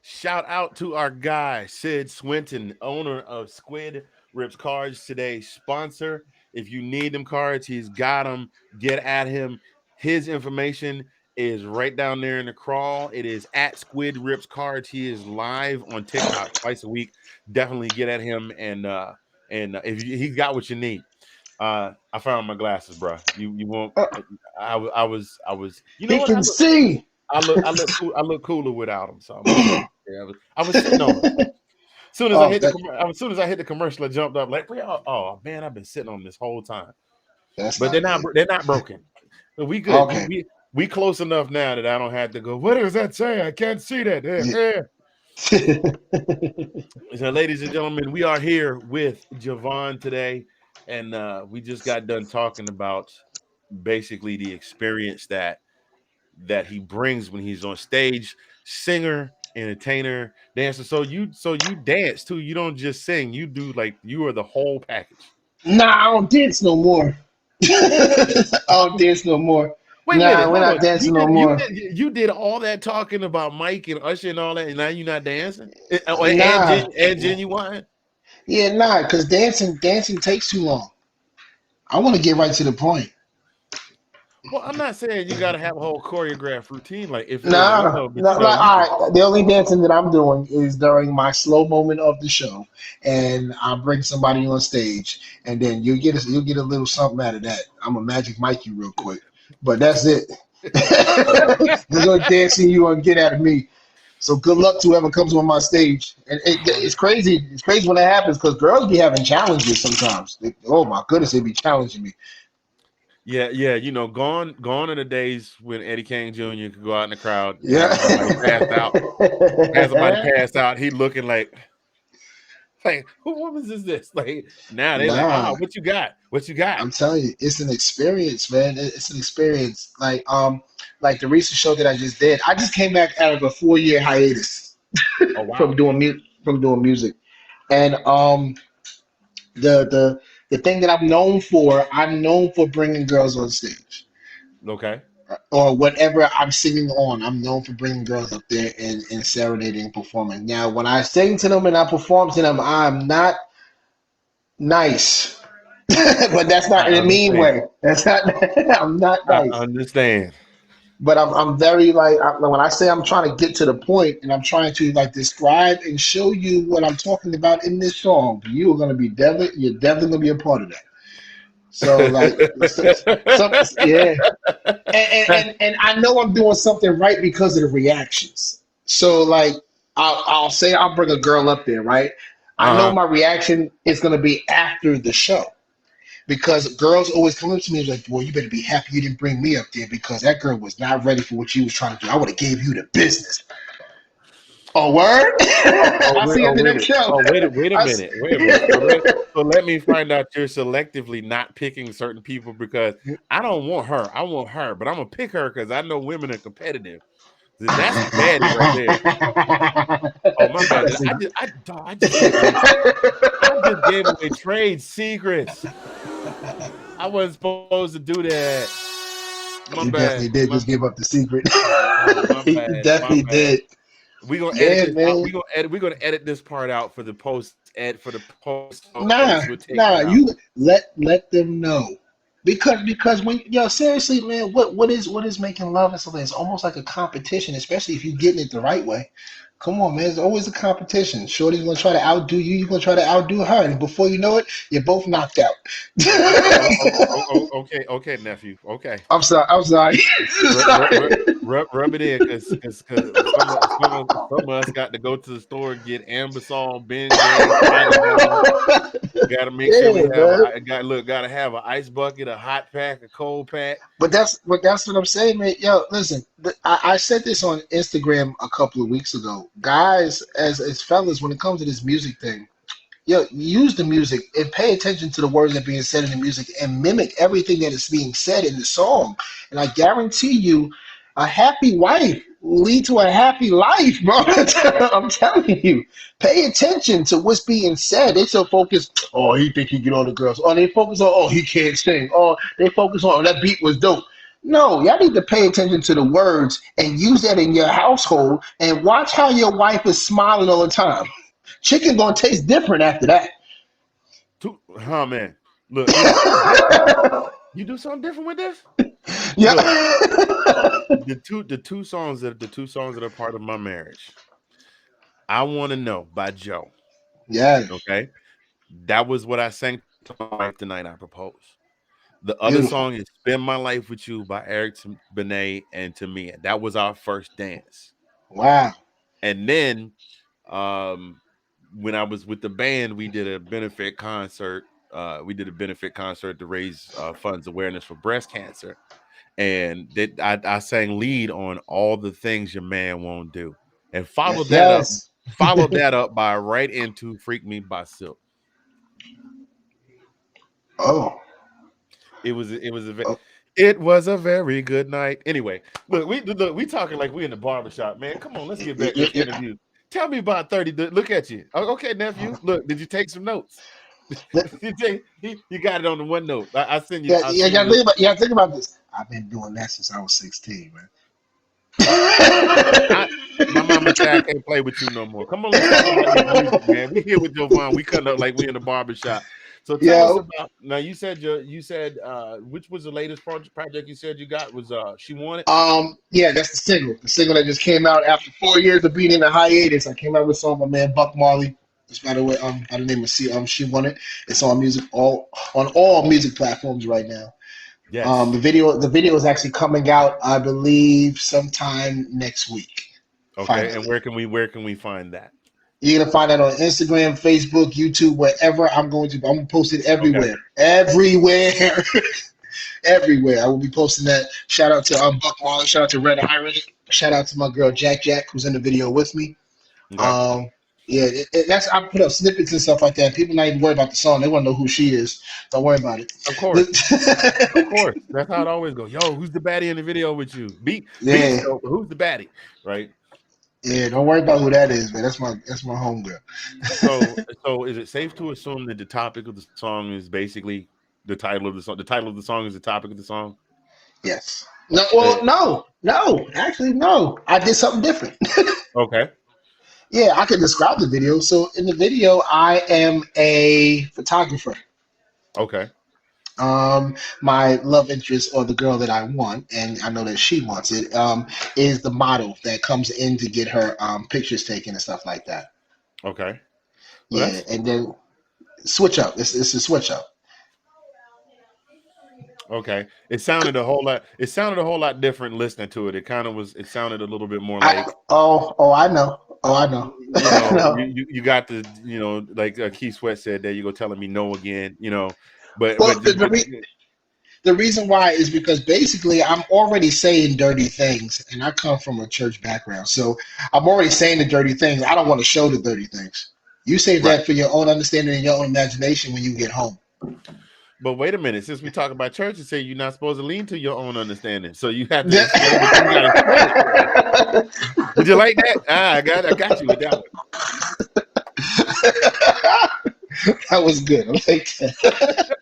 Shout out to our guy, Sid Swinton, owner of Squid Rips Cards, today's sponsor. If you need them cards, he's got them. Get at him. His information is right down there in the crawl. It is at Squid Rips Cards. He is live on TikTok twice a week. Definitely get at him, and if he's got what you need. I found my glasses, bro. You won't. I was. You know he what? Can see. I look cooler without them. So I was sitting on them. As soon as I hit the commercial, I jumped up like, oh man, I've been sitting on this whole time. But they're not broken. We good. Okay. We close enough now that I don't have to go, what does that say? I can't see that. So, ladies and gentlemen, we are here with Javon today, and we just got done talking about basically the experience that he brings when he's on stage. Singer, entertainer, dancer. So you dance too. You don't just sing. You do, like, you are the whole package. Nah, I don't dance no more. I don't dance no more. Wait a minute, we're not dancing no more. You did all that talking about Mike and Usher and all that, and now you're not dancing? And Genuine? Yeah, because dancing takes too long. I want to get right to the point. Well, I'm not saying you got to have a whole choreographed routine. Like, if all right. The only dancing that I'm doing is during my slow moment of the show, and I bring somebody on stage, and then you'll get a little something out of that. I'm a Magic Mike you real quick, but that's it. There's no dancing you gonna get out of me. So good luck to whoever comes on my stage. And it's crazy. It's crazy when that happens because girls be having challenges sometimes. Oh my goodness, they be challenging me. Yeah, gone are the days when Eddie King Jr. could go out in the crowd. Yeah, somebody passed out. He looking like, who woman is this? Like, now they're like, what you got? What you got? I'm telling you, it's an experience, man. It's an experience. Like the recent show that I just did. I just came back out of a 4-year hiatus from doing music, and the thing that I'm known for bringing girls on stage. Okay. Or whatever I'm singing on, I'm known for bringing girls up there and serenading and performing. Now, when I sing to them and I perform to them, I'm not nice. But that's not in a mean way. That's not. I'm not nice. I understand. But I'm very when I say I'm trying to get to the point and I'm trying to describe and show you what I'm talking about in this song, you're definitely gonna be a part of that. So yeah, and I know I'm doing something right because of the reactions. So I'll say I'll bring a girl up there, right? I know my reaction is going to be after the show. Because girls always come up to me and like, boy, you better be happy you didn't bring me up there because that girl was not ready for what you was trying to do. I would have gave you the business. Oh, word? I'll see you at the next show. Wait a minute. So let me find out you're selectively not picking certain people because I don't want her. I want her, but I'm gonna pick her because I know women are competitive. That's the baddie right there. Oh my bad. I just gave away trade secrets. I wasn't supposed to do that. You definitely did just give up the secret. You definitely did. We're gonna edit this out. We're gonna edit this part out for the post. Nah. You let them know. Because when seriously, man, what is making love and something? It's almost like a competition, especially if you're getting it the right way. Come on, man. It's always a competition. Shorty's gonna try to outdo you. You're gonna try to outdo her, and before you know it, you're both knocked out. Okay, nephew. Okay. I'm sorry. Rub it in, because some of us got to go to the store and get Ambisol, Ben. Got to make sure we have. Got to have an ice bucket, a hot pack, a cold pack. But that's what I'm saying, man. Yo, listen, I said this on Instagram a couple of weeks ago. Guys, as fellas, when it comes to this music thing, use the music and pay attention to the words that are being said in the music and mimic everything that is being said in the song. And I guarantee you, a happy wife will lead to a happy life, bro. I'm telling you. Pay attention to what's being said. They so focused, oh, he think he get all the girls. Oh, they focus on, oh, he can't sing. Oh, they focus on, oh, that beat was dope. No, y'all need to pay attention to the words and use that in your household and watch how your wife is smiling all the time. Chicken gonna taste different after that. Oh man, look, you do something different with this. Yeah. Look, the two songs that are part of my marriage. I Want to Know by Joe. Yeah. Okay, that was what I sang to my wife the night I proposed. The other song is Spend My Life With You by Eric Benet and Tamia. That was our first dance. Wow. And then when I was with the band, we did a benefit concert. To raise funds awareness for breast cancer. And I sang lead on All the Things Your Man Won't Do. And followed that up by Right Into Freak Me by Silk. Oh. It was a very good night. Anyway, look, we talking like we in the barbershop, man. Come on, let's get back to the interview. Tell me about 30. Look at you. Okay, nephew. Look, did you take some notes? You got it on the one note. I send you. Think about this. I've been doing that since I was 16, man. My mama said I can't play with you no more. Come on, let's talk about this music, man. We here with Javon. We cutting up like we in the barbershop. So tell us about. Now you said which was the latest project you said you got was She Wanted? Yeah, that's the single. The single that just came out after 4 years of being in a hiatus. I came out with a song by my man Buck Marley. It's by the way, by the name of She Wanted. It's on all music platforms right now. Yes. The video is actually coming out, I believe, sometime next week. Okay, finally. And where can we find that? You're gonna find that on Instagram, Facebook, YouTube, wherever. I'm gonna post it everywhere. Everywhere. Everywhere. I will be posting that. Shout out to Buck Marley, shout out to Red Iron, shout out to my girl Jack, who's in the video with me. Okay. That's I put up snippets and stuff like that. People not even worry about the song. They want to know who she is. Don't worry about it. Of course. Of course. That's how it always goes. Yo, who's the baddie in the video with you? Who's the baddie? Right? Yeah, don't worry about who that is, man. That's my homegirl. So is it safe to assume that the topic of the song is basically the title of the song? The title of the song is the topic of the song? Yes. No, well, no. Actually, no. I did something different. Okay. Yeah, I can describe the video. So in the video, I am a photographer. Okay. My love interest, or the girl that I want, and I know that she wants it, is the model that comes in to get her pictures taken and stuff like that. Okay. Well, yeah, and then switch up. It's a switch up. Okay. It sounded a whole lot different listening to it. It sounded a little bit more like I know. you know, No. you got to, you know, like Keith Sweat said, there you go telling me no again, you know, but Well, but the reason why is because basically I'm already saying dirty things, and I come from a church background, so I'm already saying the dirty things. I don't want to show the dirty things. You save right. that for your own understanding and your own imagination when you get home. But wait a minute, since we talk about church, you say you're not supposed to lean to your own understanding, so you have to explain it. You got to explain it for us. Did you like that? I got you with that one. That was good. I like that.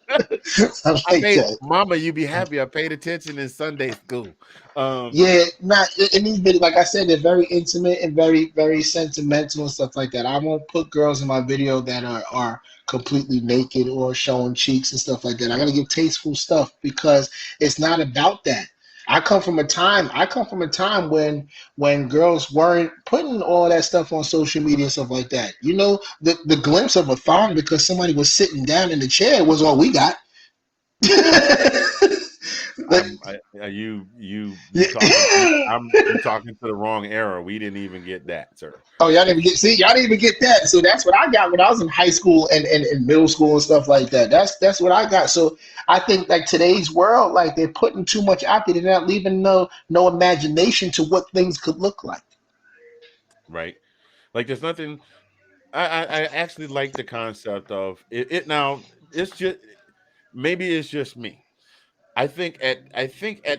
I like that. Mama, you be happy. I paid attention in Sunday school. Yeah, not in these videos. Like I said, they're very intimate and very, very sentimental and stuff like that. I won't put girls in my video that are completely naked or showing cheeks and stuff like that. I gotta give tasteful stuff because it's not about that. I come from a time. When girls weren't putting all that stuff on social media and stuff like that. You know, the glimpse of a thong because somebody was sitting down in the chair was all we got. You talking to the wrong era. We didn't even get that, sir. Oh, y'all didn't even get that. So that's what I got when I was in high school and middle school and stuff like that. That's what I got. So I think like today's world, like they're putting too much out there. They're not leaving no imagination to what things could look like. Right. Like there's nothing. I actually like the concept of it. Now it's just maybe it's just me. I think at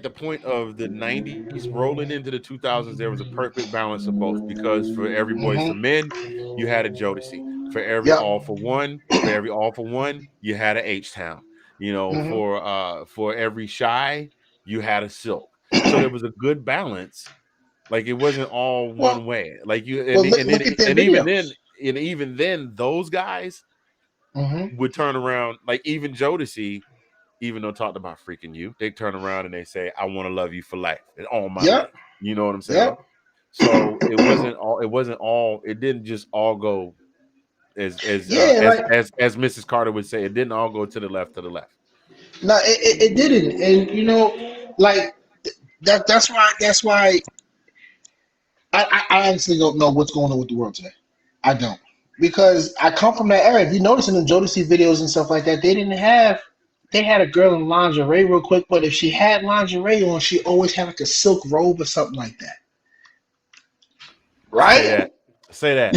the point of the 90s rolling into the 2000s, there was a perfect balance of both because for every Boys to Men, you had a Jodeci. For every All for One, you had a H-Town. You know, for every Shy, you had a Silk. So there was a good balance. Like it wasn't all one way. Like you even then, those guys would turn around. Like even Jodeci, even though talked about freaking you, they turn around and they say, "I want to love you for life and all my life." You know what I'm saying? So it wasn't all. It didn't just all go as Mrs. Carter would say. It didn't all go to the left. No, it didn't, and you know, like that's why I honestly don't know what's going on with the world today. I don't, because I come from that era. If you notice in the Jodeci videos and stuff like that, they had a girl in lingerie real quick, but if she had lingerie on, she always had like a silk robe or something like that. Right? Say that.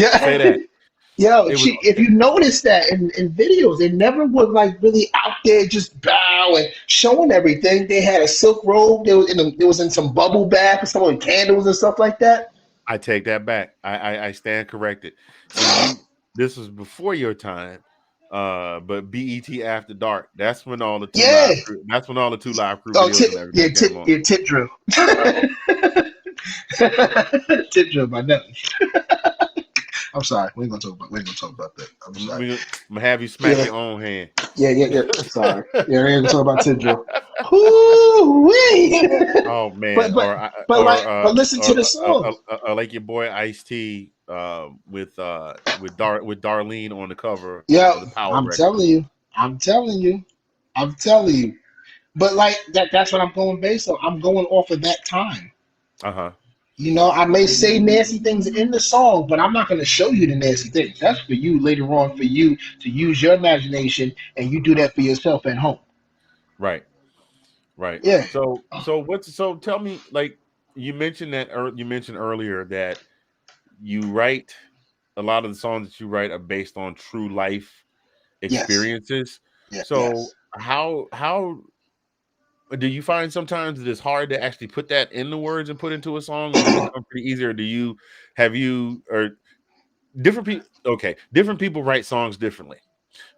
Yo, if you notice that in videos, they never were like really out there just bow and showing everything. They had a silk robe. It was in some bubble bath or some with candles and stuff like that. I take that back. I stand corrected. So this was before your time. But BET After Dark. That's when all the two live crew. That's when all the two live crew videos and everything came on. Tip drill. Tip drill by nothing. I'm sorry. We ain't gonna talk about that. I'm sorry. I'm gonna have you smack your own hand. Yeah. Sorry. Yeah, we ain't gonna talk about tip drill. Woo-wee. Oh man. But listen to the song. Like your boy Ice-T with Darlene on the cover. Yeah, of the Power I'm record. telling you. But like that's what I'm going based on. I'm going off of that time. You know, I may say nasty things in the song, but I'm not going to show you the nasty things. That's for you later on, for you to use your imagination, and you do that for yourself at home. Right. Yeah. So tell me, like you mentioned earlier that you write a lot of the songs that you write are based on true life experiences. Yes. How do you find sometimes that it's hard to actually put that in the words and put into a song, or does it come pretty easy? Or different people write songs differently.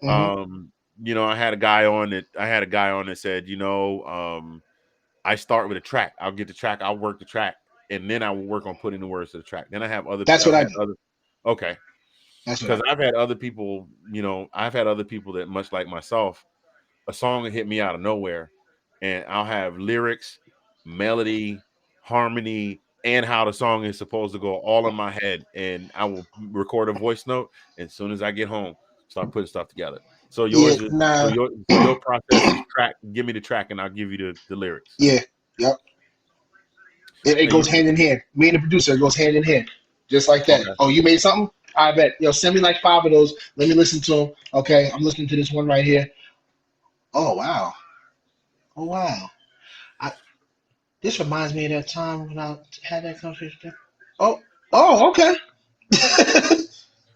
You know, I had a guy on that said, you know, I start with a track. I'll get the track, I'll work the track, and then I will work on putting the words to the track. Then I have other. That's what I do. Okay. Because I've had other people, you know, that much like myself, a song will hit me out of nowhere, and I'll have lyrics, melody, harmony, and how the song is supposed to go all in my head, and I will record a voice note. And as soon as I get home, start putting stuff together. So your process is track. Give me the track, and I'll give you the lyrics. Yeah. Yep. It goes hand in hand. Me and the producer, it goes hand in hand, just like that. Okay. Oh, you made something? I bet. Yo, send me like 5 of those. Let me listen to them. Okay, I'm listening to this one right here. Oh wow. Oh wow. I, this reminds me of that time when I had that conversation. Oh, oh, okay.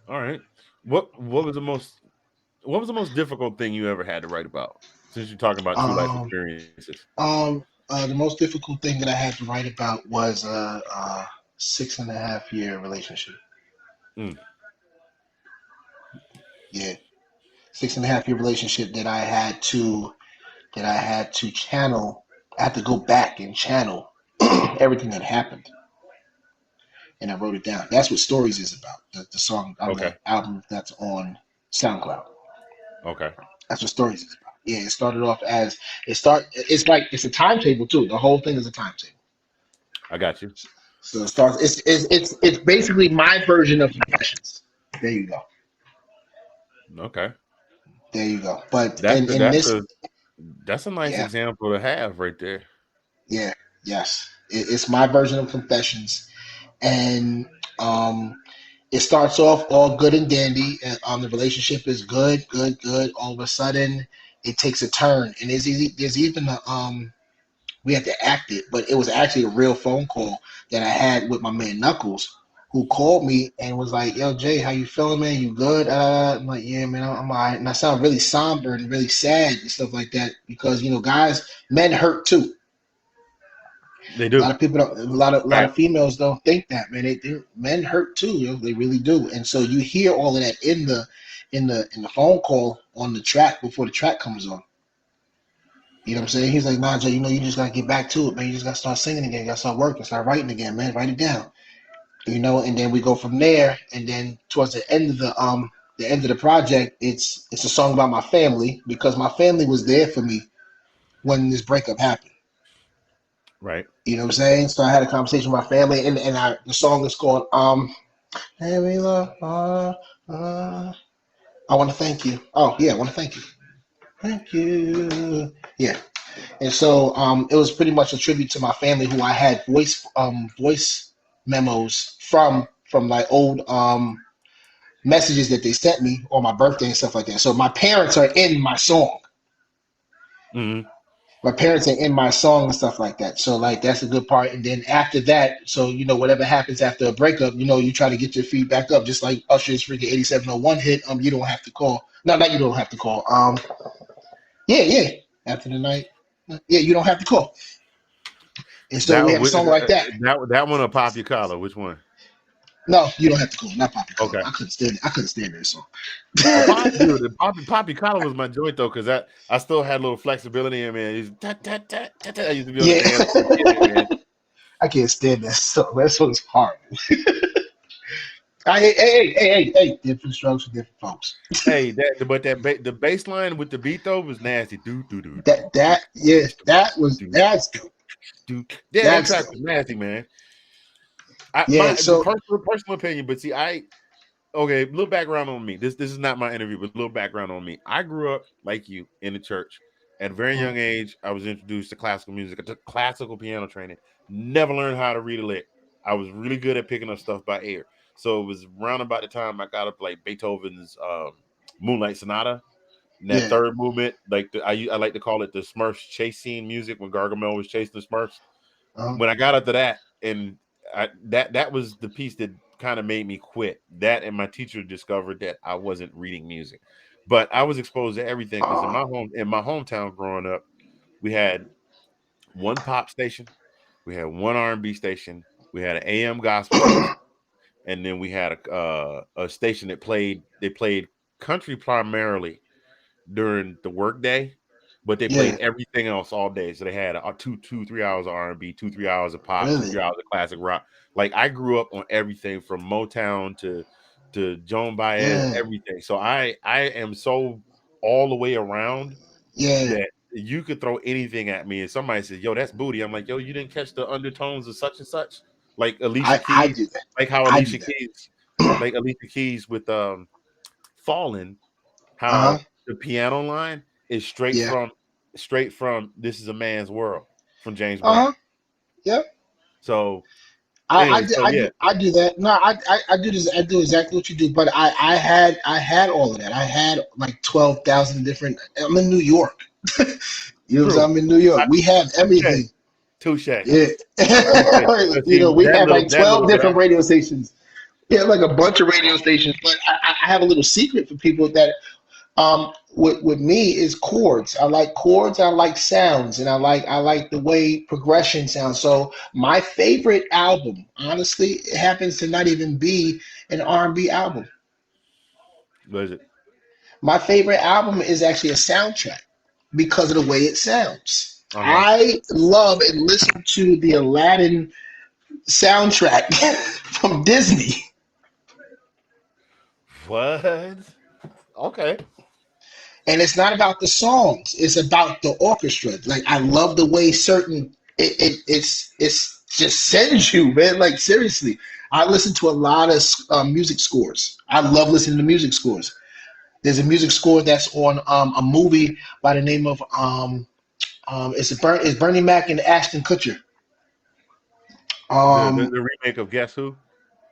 All right. What was the most difficult thing you ever had to write about? Since you're talking about true life um, experiences. the most difficult thing that I had to write about was a 6.5 year relationship. Mm, Yeah, 6.5 year relationship that I had to channel. I had to go back and channel everything that happened, and I wrote it down. That's what Stories is about. The song on okay. the album that's on SoundCloud. Okay. That's what Stories is about. Yeah, it started off as it start. It's like it's a timetable too. The whole thing is a timetable. I got you. So it starts. It's basically my version of Confessions. There you go. Okay. There you go. But That's a, in that's this, a that's a nice yeah, example to have right there. yeah, yes, it's my version of Confessions, and um, it starts off all good and dandy. And, the relationship is good, good, good. All of a sudden, it takes a turn, and there's even a we had to act it, but it was actually a real phone call that I had with my man Knuckles, who called me and was like, "Yo, Jay, how you feeling, man? You good?" I'm like, "Yeah, man, I'm all right." And I sound really somber and really sad and stuff like that because guys, men hurt too. They A do. lot of people don't. A lot Right. of females don't think that, man. Men hurt too. They really do. And so you hear all of that in the phone call on the track before the track comes on. You know what I'm saying? He's like, "Nah, Jay, you just gotta get back to it, man. You just gotta start singing again. You gotta start working, start writing again, man. Write it down." And then we go from there. And then towards the end of the project, it's a song about my family because my family was there for me when this breakup happened. Right. You know what I'm saying? So I had a conversation with my family, and the song is called "Hey, we love, I want to thank you." Oh yeah, I want to thank you. Yeah. And so it was pretty much a tribute to my family who I had voice memos from like old messages that they sent me on my birthday and stuff like that. So my parents are in my song. Mm-hmm. My parents are in my song and stuff like that. So like that's a good part. And then after that, so whatever happens after a breakup, you try to get your feet back up, just like Usher's freaking 8701 hit. You don't have to call. No, not you don't have to call. Yeah, yeah. After the night, yeah, you don't have to call. And so That we one have a song like that. that one or Pop Your Collar? Which one? No, you don't have to call. Not Poppy Color. Okay. I couldn't stand it. I couldn't stand that song. Oh, dude, Poppy Collar was my joint though, because I still had a little flexibility in me. I used I used to be able to Yeah, dance with it, man. I can't stand that song. That song is horrible. Hey, different strokes for different folks. Hey, the bass line with the beat though was nasty. Do do do do That do that yeah, that was do that's do. Yeah, that that's track was nasty, man. yeah. My So personal opinion, but see, okay, little background on me. This is not my interview, but a little background on me. I grew up like you in the church. At a very young age, I was introduced to classical music. I took classical piano training. Never learned how to read a lick. I was really good at picking up stuff by ear. So it was around about the time I got up like Beethoven's Moonlight Sonata. And that yeah, third movement, like I like to call it the Smurfs chase scene music when Gargamel was chasing the Smurfs. uh, When I got up to that, and that was the piece that kind of made me quit. That and my teacher discovered that I wasn't reading music, but I was exposed to everything because uh, in my hometown growing up, we had one pop station, we had one R&B station, we had an AM gospel station, and then we had a station that played country primarily during the workday, but they yeah. played everything else all day. So they had 3 hours of R&B, 3 hours of pop, Really? 3 hours of classic rock. Like I grew up on everything from Motown to Joan Baez, Yeah, everything. So I am so all the way around yeah. that you could throw anything at me, and somebody says, "Yo, that's booty." I'm like, "Yo, you didn't catch the undertones of such and such," like Alicia I Keys, do that. like how I do Alicia that. Keys, like Alicia Keys with "Fallen." Uh huh. How the piano line is Yeah. straight from "This Is a Man's World" from James Uh Brown. huh. Yep. So Anyway, so yeah, I do that. No, I do this. I do exactly what you do. But I had all of that. I had like 12,000 different. I'm in New York. You know what I'm saying? true. I'm in New York. We have Touche. everything. Touche. Yeah. But You see, know, we that have little like that 12 little bit different radio stations. Yeah, like a bunch of radio stations. But I have a little secret for people that with me is chords. I like chords, I like sounds, and I like the way progression sounds. So my favorite album, honestly, it happens to not even be an R&B album. was it? My favorite album is actually a soundtrack because of the way it sounds. Uh-huh. I love and listen to the Aladdin soundtrack from Disney. What? Okay. And it's not about the songs, it's about the orchestra. Like I love the way certain it's just sends you, man. Like seriously, I listen to a lot of music scores. I love listening to music scores. There's a music score that's on a movie by the name of it's Bernie Mac and Ashton Kutcher. The um remake of Guess Who?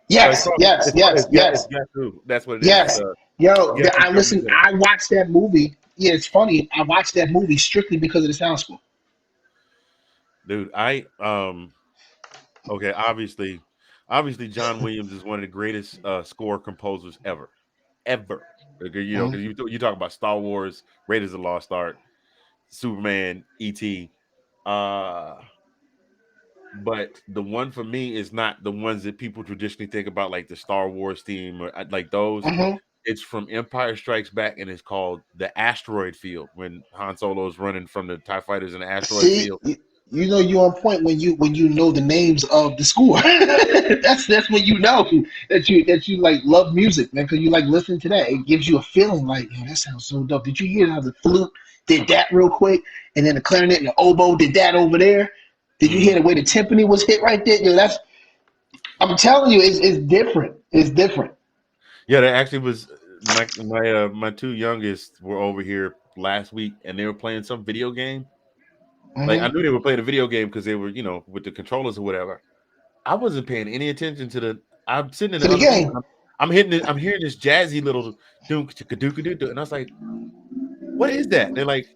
yes, yes, yes, It's yes. Guess Who. That's what it is. Yes. Yo, Guess Who I Comes listen. In. I watched that movie. Yeah, it's funny. I watched that movie strictly because of the sound score. Dude, okay, obviously John Williams is one of the greatest score composers ever. Ever. Okay, you know, Mhm. because you talk about Star Wars, Raiders of the Lost Ark, Superman, E.T. Uh but the one for me is not the ones that people traditionally think about, like the Star Wars theme or like those. Mhm. It's from Empire Strikes Back, and it's called the Asteroid Field when Han Solo is running from the TIE fighters in the asteroid See, field. you know you're on point when you know the names of the score. That's when you know that you like love music, man, because you like listening to that. It gives you a feeling like, yo, that sounds so dope. Did you hear how the flute did that real quick, and then the clarinet and the oboe did that over there? Did you Mhm. hear the way the timpani was hit right there? Yo, that's I'm telling you, it's different. It's different. Yeah, that actually was my two youngest were over here last week, and they were playing some video game. Like I Hmm. knew they were playing a video game because they were, with the controllers or whatever. I wasn't paying any attention to the. I'm sitting in To the the other room. game. I'm hitting it. I'm hearing this jazzy little doom, and I was like, "What is that?" They're like,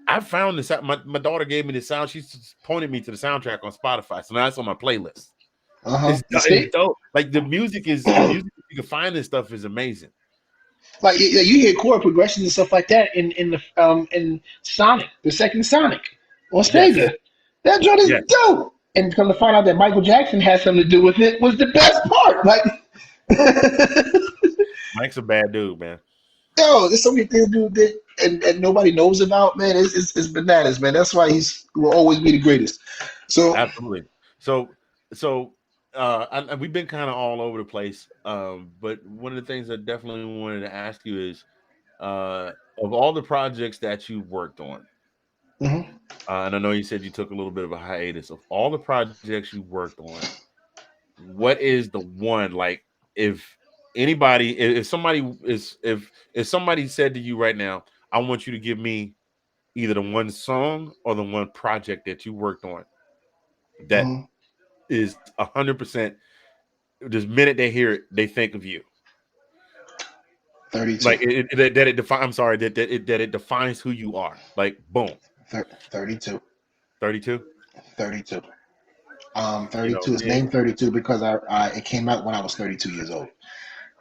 "I found this. My daughter gave me the sound. She just pointed me to the soundtrack on Spotify, so now it's on my playlist. Uh-huh. You It's see? dope. Like the music you can find this stuff is amazing. Like you hear chord progressions and stuff like that in Sonic, the second Sonic on Yes, Sega. That joint is yes. dope. And come to find out that Michael Jackson had something to do with it was the best part. Like Mike's a bad dude, man. yo, there's so many things to do with it and nobody knows about, man. It's bananas, man. That's why he's will always be the greatest. So Absolutely. So, we've been kind of all over the place. But one of the things I definitely wanted to ask you is, of all the projects that you worked on, mhm, and I know you said you took a little bit of a hiatus. Of all the projects you worked on, what is the one like? If if somebody if somebody said to you right now, I want you to give me either the one song or the one project that you worked on that mhm, is 100%. The minute they hear it, they think of you. 32. Like that it defines. I'm sorry that it defines who you are. Like boom, 32. 32. 32. You know, 32 is named 32 because I it came out when I was 32 years old.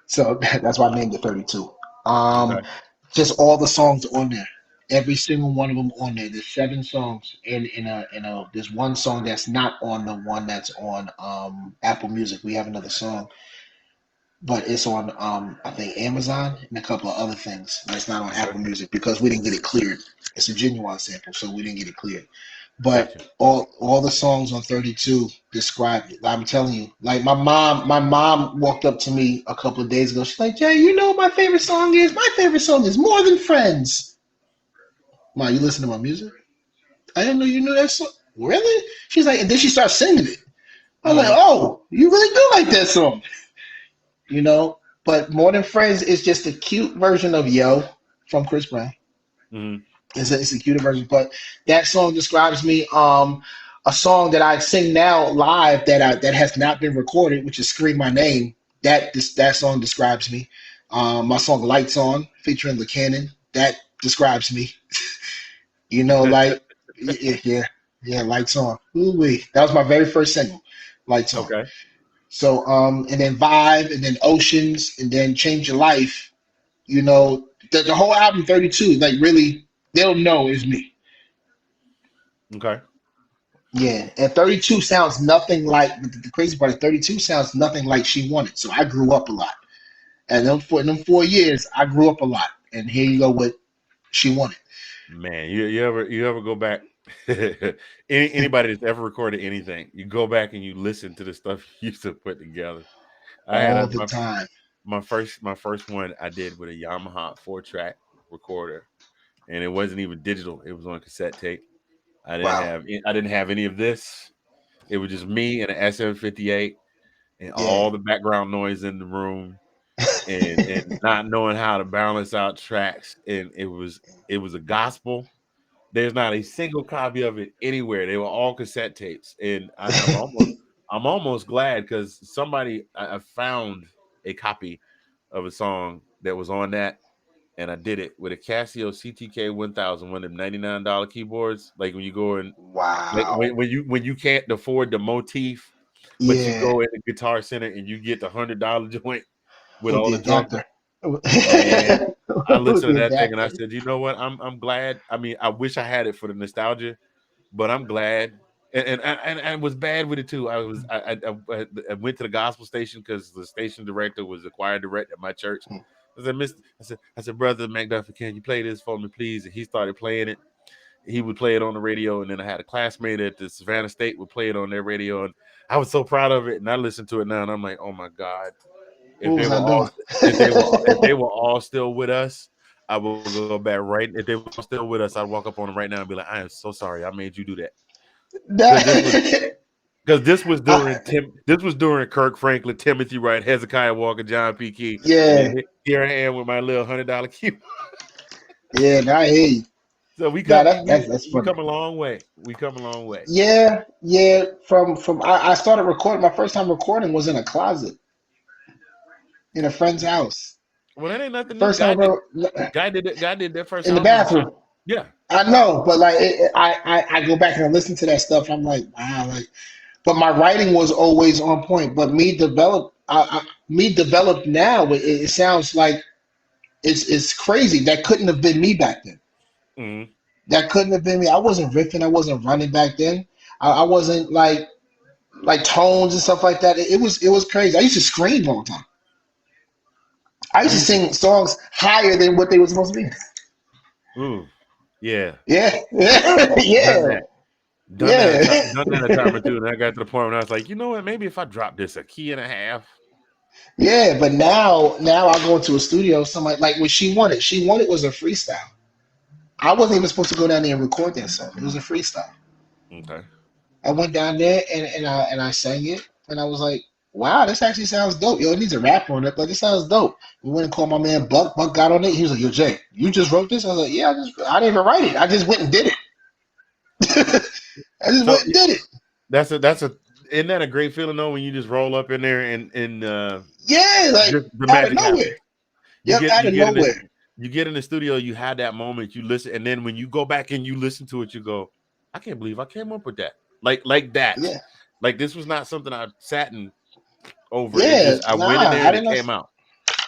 So that's why I named it 32. okay, Um, just all the songs on there. Every single one of them on there. There's 7 songs there's one song that's not on the one that's on Apple Music. We have another song, but it's on I think Amazon and a couple of other things. And it's not on okay, Apple Music because we didn't get it cleared. It's a genuine sample, so we didn't get it cleared. But gotcha. all the songs on 32 describe it. I'm telling you, like my mom walked up to me a couple of days ago. She's like, Jay, you know what my favorite song is? My favorite song is More Than Friends. Ma, you listen to my music? I didn't know you knew that song. Really? She's like, and then she starts singing it. I was like, Hmm. oh, you really do like that song, you know? But More Than Friends is just a cute version of Yo from Chris Brown. Hmm. It's a cuter version, but that song describes me. a song that I sing now live that has not been recorded, which is "Scream My Name." That song describes me. My song "Lights On" featuring the Cannon, that describes me. Like yeah, "Lights On." Ooh-wee. That was my very first single, "Lights On." Okay. So and then "Vibe," and then "Oceans," and then "Change Your Life." The whole album 32, like really, they'll know is me. Okay. Yeah, and 32 sounds nothing like the crazy part is 32 sounds nothing like She Wanted. So I grew up a lot. And in them 4 years, I grew up a lot. And here you go with She Wanted. Man, you ever go back? Anybody that's ever recorded anything, you go back and you listen to the stuff you used to put together. I had All the time. my first one I did with a Yamaha 4-track recorder, and it wasn't even digital. It was on cassette tape. Wow. I didn't have any of this. It was just me and an SM58 and Yeah. all the background noise in the room, and not knowing how to balance out tracks. And it was a gospel. There's not a single copy of it anywhere. They were all cassette tapes, and I'm almost glad because I found a copy of a song that was on that, and I did it with a Casio CTK 1000, one of them $99 keyboards. Like when you go in, like Wow. when you can't afford the motif, but you Yeah. go in the Guitar Center and you get the $100 joint with With all the the drum. adapter. Man, I With listened to the that thing and I adapter. said, you know what? I'm glad. I mean, I wish I had it for the nostalgia, but I'm glad. And was bad with it too. I went to the gospel station because the station director was the choir director at my church. I said, Brother McDuffie, can you play this for me, please? And he started playing it. He would play it on the radio, and then I had a classmate at the Savannah State would play it on their radio, and I was so proud of it. And I listen to it now, and I'm like, oh my God. If What they was were I all doing? if they were all still with us, I will go back right. If they were still with us, I'd walk up on them right now and be like, "I am so sorry, I made you do that." Because this was That- because this was during I- Kirk Franklin, Timothy Wright, Hezekiah Walker, John P. Key, and then yeah. here I am with my little $100 keyboard. Yeah, no, I hear you. So Nah, that's we funny. come a long way. We come a long way. Yeah, yeah. From I started recording. My first time recording was in a closet in a friend's house. Well, that ain't nothing new. First time I wrote Guy did that first in the album. bathroom. Yeah. I know, but like I go back and I listen to that stuff. I'm like, wow, like. But my writing was always on point. But me developed now. It sounds like it's crazy. That couldn't have been me back then. Mhm. That couldn't have been me. I wasn't riffing. I wasn't running back then. I wasn't like tones and stuff like that. It was crazy. I used to scream all the time. I used You to used to. sing songs higher than what they were supposed to be. Ooh, yeah. Yeah, Done yeah, that. yeah, Done that a time or two, and I got to the point where I was like, you know what? Maybe if I drop this a key and a half. yeah. But now I go into a studio. Somebody like when She Wanted was a freestyle. I wasn't even supposed to go down there and record that song. It was a freestyle. Okay. I went down there and I sang it, and I was like, "Wow, this actually sounds dope. Yo, it needs a rap on it, but this sounds dope." We went and called my man Buck. Buck got on it. He was like, "Yo, Jay, you just wrote this?" I was like, "Yeah, I didn't even write it. I just went and did it. I just So went and did it." that's a isn't that a great feeling though when you just roll up in there and Yeah, like just the out of magic happens. nowhere. You Yep, get out you of get in the nowhere. you get in the studio, you have that moment, you listen, and then when you go back and you listen to it, you go, I can't believe I came up with that. Like that. Yeah, Like this was not something I sat and over. It yeah. just I Nah, went in there I and it didn't know. came out.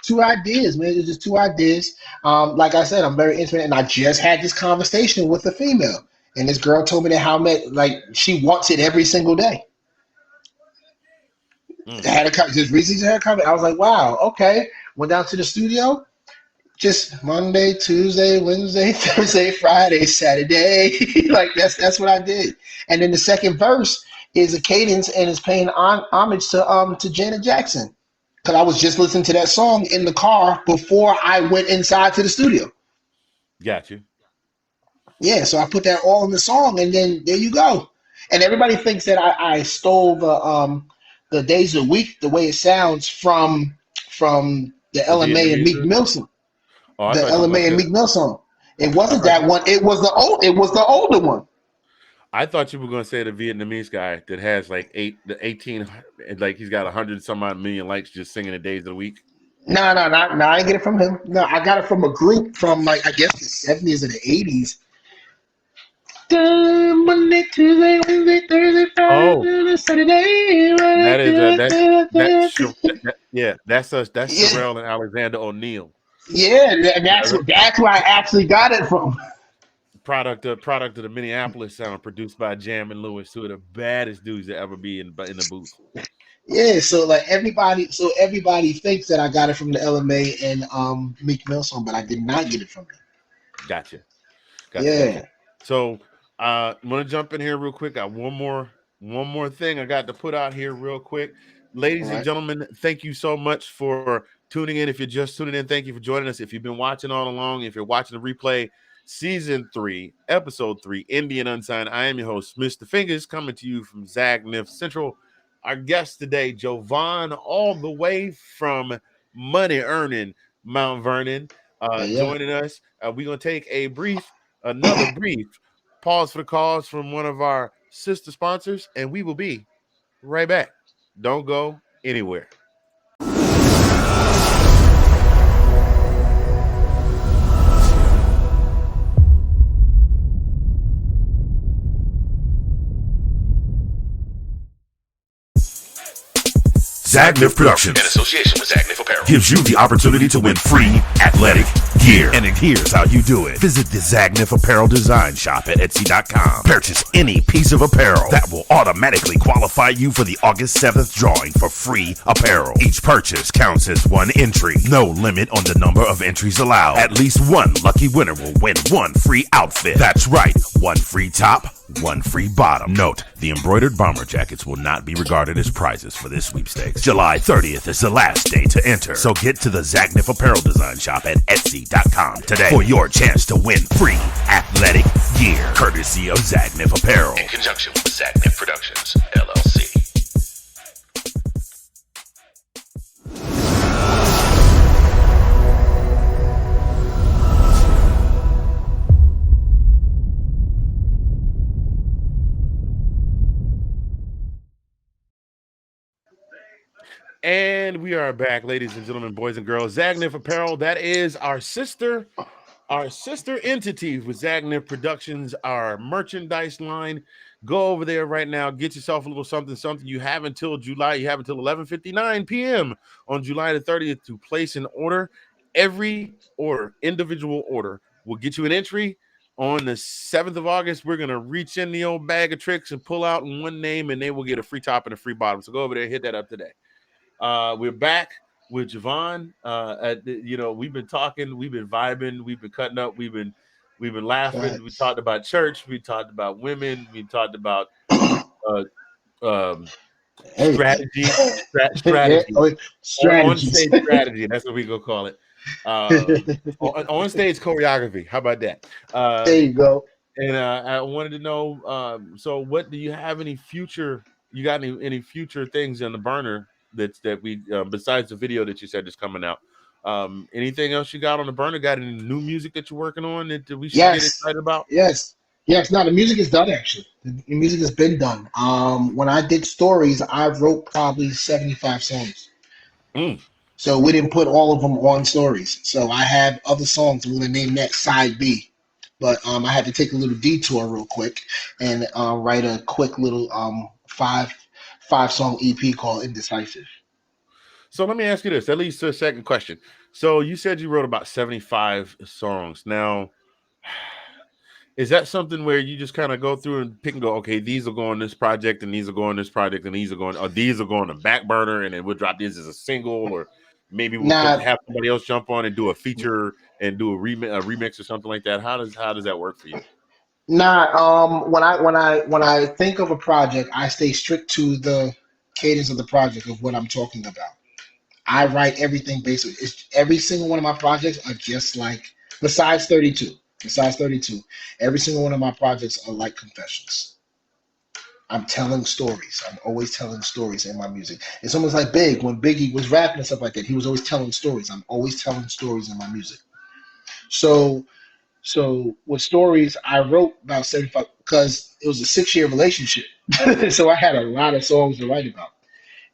Two ideas, man. It's just two ideas. Like I said, I'm very intimate, and I just had this conversation with a female, and this girl told me that like she wants it every single day. Mm. I had just recently had a comment. I was like, wow, okay. Went down to the studio, just Monday, Tuesday, Wednesday, Thursday, Friday, Saturday. Like that's what I did. And then the second verse is a cadence and it's paying homage to Janet Jackson. Because I was just listening to that song in the car before I went inside to the studio. Got you. Yeah, so I put that all in the song, and then there you go. And everybody thinks that I stole the Days of the Week, the way it sounds from the The LMA and Vietnamese Meek version? Mill song. Oh, The I LMA and thought Meek Mill song. It I wasn't thought that one. It was the older one. I thought you were going to say the Vietnamese guy that has like 18, like he's got 100 some odd million likes just singing the days of the week. No, no, no, no. I didn't get it from him. No, I got it from a group from like I guess the 70s and the 80s. Monday, Tuesday, Wednesday, Thursday, Oh, Friday, Saturday. that is yeah, that's Yeah, Sherelle and Alexander O'Neal, yeah, and that's where I actually got it from. product of the Minneapolis sound, produced by Jam and Lewis, two of the baddest dudes that ever be in the booth. Yeah, so everybody thinks that I got it from the LMA and Meek Mill song, but I did not get it from him. Gotcha. Yeah. So I'm gonna jump in here real quick. Got one more thing I got to put out here real quick. All Ladies and right. gentlemen, thank you so much for tuning in. If you're just tuning in, thank you for joining us. If you've been watching all along, if you're watching the replay, season 3, episode 3, Indie and Unsigned. I am your host, Mr. Fingaz, coming to you from Zagnif Central. Our guest today, Javon, all the way from money earning Mount Vernon, Yeah. joining us. We're gonna take another brief pause for the cause from one of our sister sponsors, and we will be right back. Don't go anywhere. Zagnif Productions, In association with Zagnif Apparel, gives you the opportunity to win free athletic gear. And here's how you do it. Visit the Zagnif Apparel Design Shop at Etsy.com. Purchase any piece of apparel that will automatically qualify you for the August 7th drawing for free apparel. Each purchase counts as one entry. No limit on the number of entries allowed. At least one lucky winner will win one free outfit. That's right, one free top, one free bottom. Note, the embroidered bomber jackets will not be regarded as prizes for this sweepstakes. July 30th is the last day to enter. So get to the Zagnif Apparel Design Shop at Etsy.com today for your chance to win free athletic gear, courtesy of Zagnif Apparel. in conjunction with Zagnif Productions, LLC. And we are back, ladies and gentlemen, boys and girls. Zagnif Apparel, that is our sister entity with Zagnif Productions, our merchandise line. Go over there right now, get yourself a little something. You have until July. You have until 11:59 p.m. on July the 30th to place an order. Every order, individual order, will get you an entry. On the 7th of August, we're going to reach in the old bag of tricks and pull out one name, and they will get a free top and a free bottom. So go over there and hit that up today. We're back with Javon. We've been talking, we've been vibing, we've been cutting up, we've been laughing. We Facts. talked about church, we talked about women, we talked about uh, um, Everything. Yeah, strategy, on strategies. stage strategy. That's what we gonna call it. On stage choreography. How about that? There you go. And I wanted to know. So, what do you have any future? You got any future things in the burner that we besides the video that you said is coming out? Anything else you got on the burner? Got any new music that you're working on that we should get Yes. excited about? Yes. No, the music is done actually. The music has been done. When I did stories, I wrote probably 75 songs. Mm. So we didn't put all of them on stories. So I have other songs. I'm gonna name that side B. But I had to take a little detour real quick and write a quick little five song EP called Indecisive. So let me ask you this. That leads to a second question. So you said you wrote about 75 songs. Now, is that something where you just kind of go through and pick and go, okay, these will go on this project, and these will go on this project, and these are going to back burner, and then we'll drop this as a single, or maybe we'll Nah, have somebody else jump on and do a feature and do a remix or something like that. How does that work for you? nah. When I think of a project, I stay strict to the cadence of the project of what I'm talking about. I write everything basically. Every single one of my projects are just like besides 32. Besides 32, every single one of my projects are like confessions. I'm telling stories. I'm always telling stories in my music. It's almost like Big when Biggie was rapping and stuff like that. He was always telling stories. I'm always telling stories in my music. So with stories, I wrote about 75. because it was a 6-year relationship. So I had a lot of songs to write about.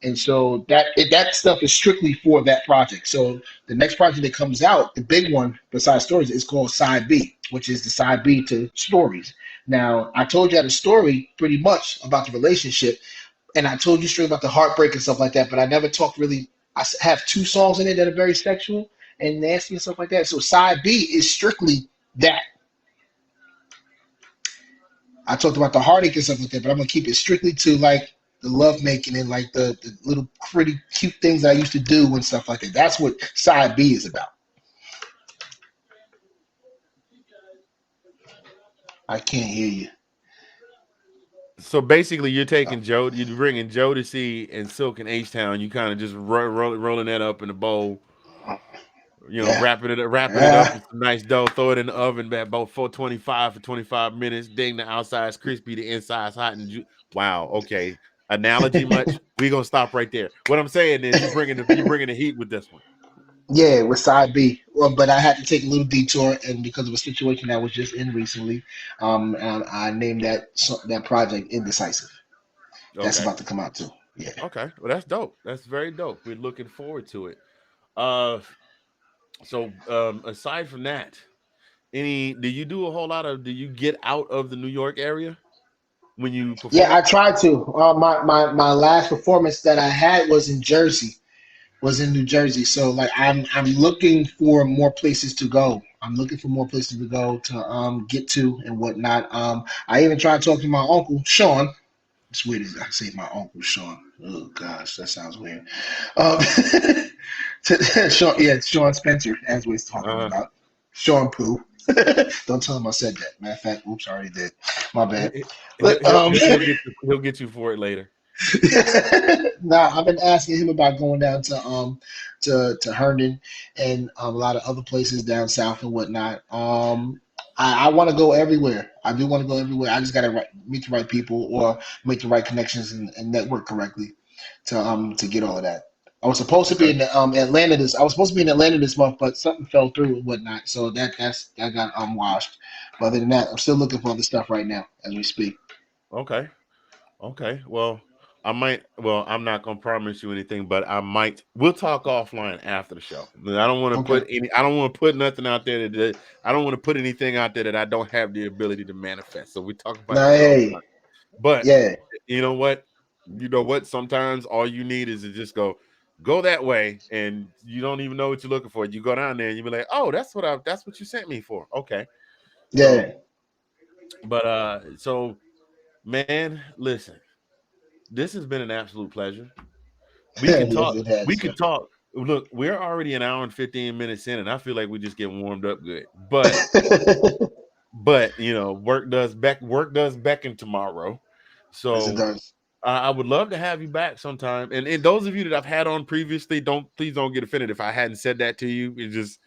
And so that stuff is strictly for that project. So the next project that comes out, the big one besides Stories, is called Side B, which is the side B to Stories. Now, I told you I had a story pretty much about the relationship, and I told you straight about the heartbreak and stuff like that, but I never talked really. Have 2 songs in it that are very sexual and nasty and stuff like that. So Side B is strictly that. I talked about the heartache and stuff like that, but I'm gonna keep it strictly to like the love making and like the little pretty cute things that I used to do and stuff like that. That's what Side B is about. I can't hear you. So basically, you're taking Joe, you're bringing Joe to see and Silk and H-Town. You kind of just rolling that up in a bowl, wrapping it up in some nice dough, throw it in the oven at about 425 for 25 minutes. Ding, the outside's crispy, the inside's hot and wow. Okay, analogy much? We're gonna stop right there. What I'm saying is, you're bringing the heat with this one. Yeah, with Side B. Well, but I had to take a little detour, and because of a situation that was just in recently, and I named that project Indecisive. That's about to come out too. Yeah. Okay. Well, that's dope. That's very dope. We're looking forward to it. So aside from that, do you do a whole lot of? Do you get out of the New York area when you perform? Yeah, I tried to. My last performance that I had was in Jersey. Was in New Jersey. So like I'm looking for more places to go. I'm looking for more places to go to get to and whatnot. I even tried talking to my uncle Sean. It's weird as I say my uncle Sean. Oh gosh, that sounds weird. Sean Spencer, as we was talking about. Sean Pooh. Don't tell him I said that. Matter of fact, oops, I already did. My bad. He'll get you for it later. Nah, I've been asking him about going down to Herndon and a lot of other places down south and whatnot. I want to go everywhere. I do want to go everywhere. I just gotta meet the right people or make the right connections and network correctly to get all of that. I was supposed to be in Atlanta this month, but something fell through and whatnot. So that got washed. But other than that, I'm still looking for other stuff right now as we speak. Okay. Well, I'm not gonna promise you anything, but I might. We'll talk offline after the show. I don't want to put nothing out there I don't want to put anything out there that I don't have the ability to manifest. So we talk about that offline. But yeah, you know what? Sometimes all you need is to just go that way, and you don't even know what you're looking for. You go down there and you be like, oh, that's what you sent me for. Okay. Yeah. So man, listen. This has been an absolute pleasure. We can talk. We could talk. Look, we're already an hour and 15 minutes in, and I feel like we just get warmed up good. But work does beckon tomorrow. So yes, it does. I would love to have you back sometime. And those of you that I've had on previously, please don't get offended if I hadn't said that to you. It's just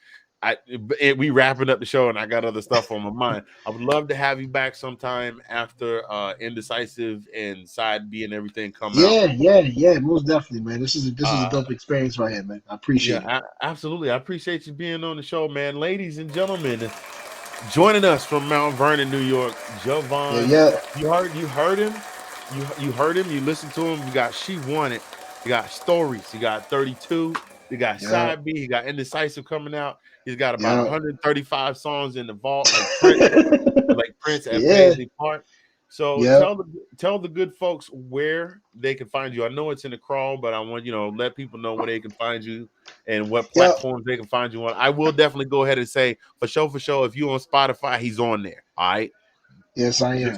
we wrapping up the show and I got other stuff on my mind. I would love to have you back sometime after Indecisive and Side B and everything come out. Yeah, most definitely, man. This is a dope experience right here, man. I appreciate it. Absolutely. I appreciate you being on the show, man. Ladies and gentlemen, joining us from Mount Vernon, New York, Javon. Yeah. You heard him. You heard him. You listened to him. You got She Wanted. You got Stories. You got 32. You got Side B. You got Indecisive coming out. He's got about 135 songs in the vault, like Prince at Paisley Park. So tell the good folks where they can find you. I know it's in the crawl, but I want let people know where they can find you and what platforms they can find you on. I will definitely go ahead and say for sure, if you're on Spotify, he's on there. All right. Yes, I am.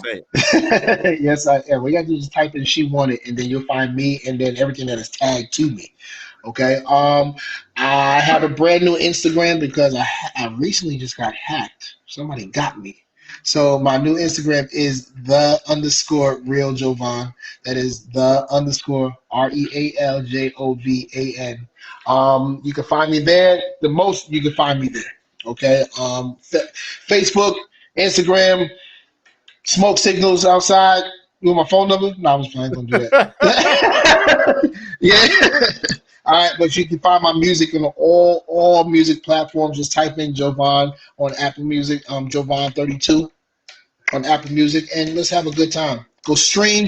Yes, I am. We got to just type in She Wanted, and then you'll find me, and then everything that is tagged to me. Okay. I have a brand new Instagram because I recently just got hacked. Somebody got me. So my new Instagram is _real Jovan. That is _REALJOVAN. You can find me there. The most you can find me there. Okay. Facebook, Instagram, smoke signals outside. You want my phone number? No, I was playing. Don't do that. Yeah. All right, but you can find my music on all music platforms. Just type in Javon on Apple Music, Javon 32. on Apple Music, and let's have a good time. Go stream,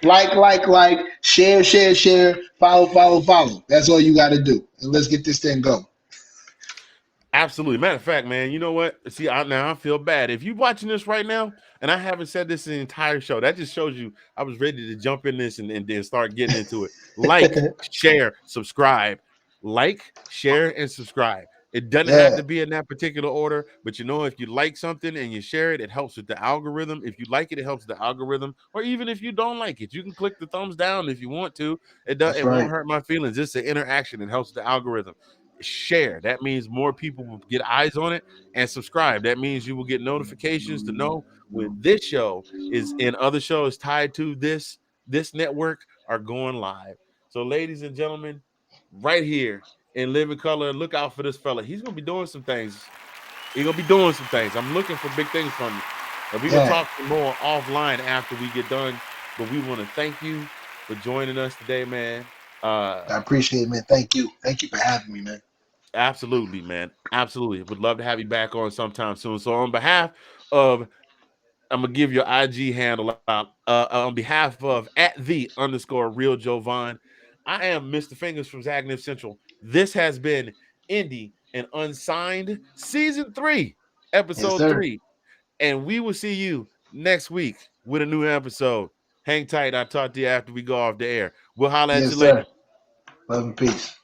like, share, follow. That's all you got to do. And let's get this thing going. Absolutely. Matter of fact, man, you know what? See, now I feel bad. If you're watching this right now, and I haven't said this in the entire show, that just shows you I was ready to jump in this and then start getting into it. Like, share, subscribe. Like, share, and subscribe. It doesn't have to be in that particular order, but if you like something and you share it, it helps with the algorithm. If you like it, it helps the algorithm. Or even if you don't like it, you can click the thumbs down if you want to. It won't hurt my feelings. It's an interaction. It helps the algorithm. Share. That means more people will get eyes on it, and subscribe. That means you will get notifications to know when this show is and other shows tied to this network are going live. So, ladies and gentlemen, right here in Living Color, look out for this fella. He's gonna be doing some things. I'm looking for big things from you. And we're gonna talk some more offline after we get done. But we want to thank you for joining us today, man. I appreciate it, man. Thank you for having me, man. Absolutely, man. Absolutely. Would love to have you back on sometime soon. So on behalf of, I'm going to give your IG handle out. On behalf of @the_real Javon, I am Mr. Fingaz from Zagnif Central. This has been Indie and Unsigned Season 3, Episode 3. And we will see you next week with a new episode. Hang tight. I'll talk to you after we go off the air. We'll holler at you later. Love and peace.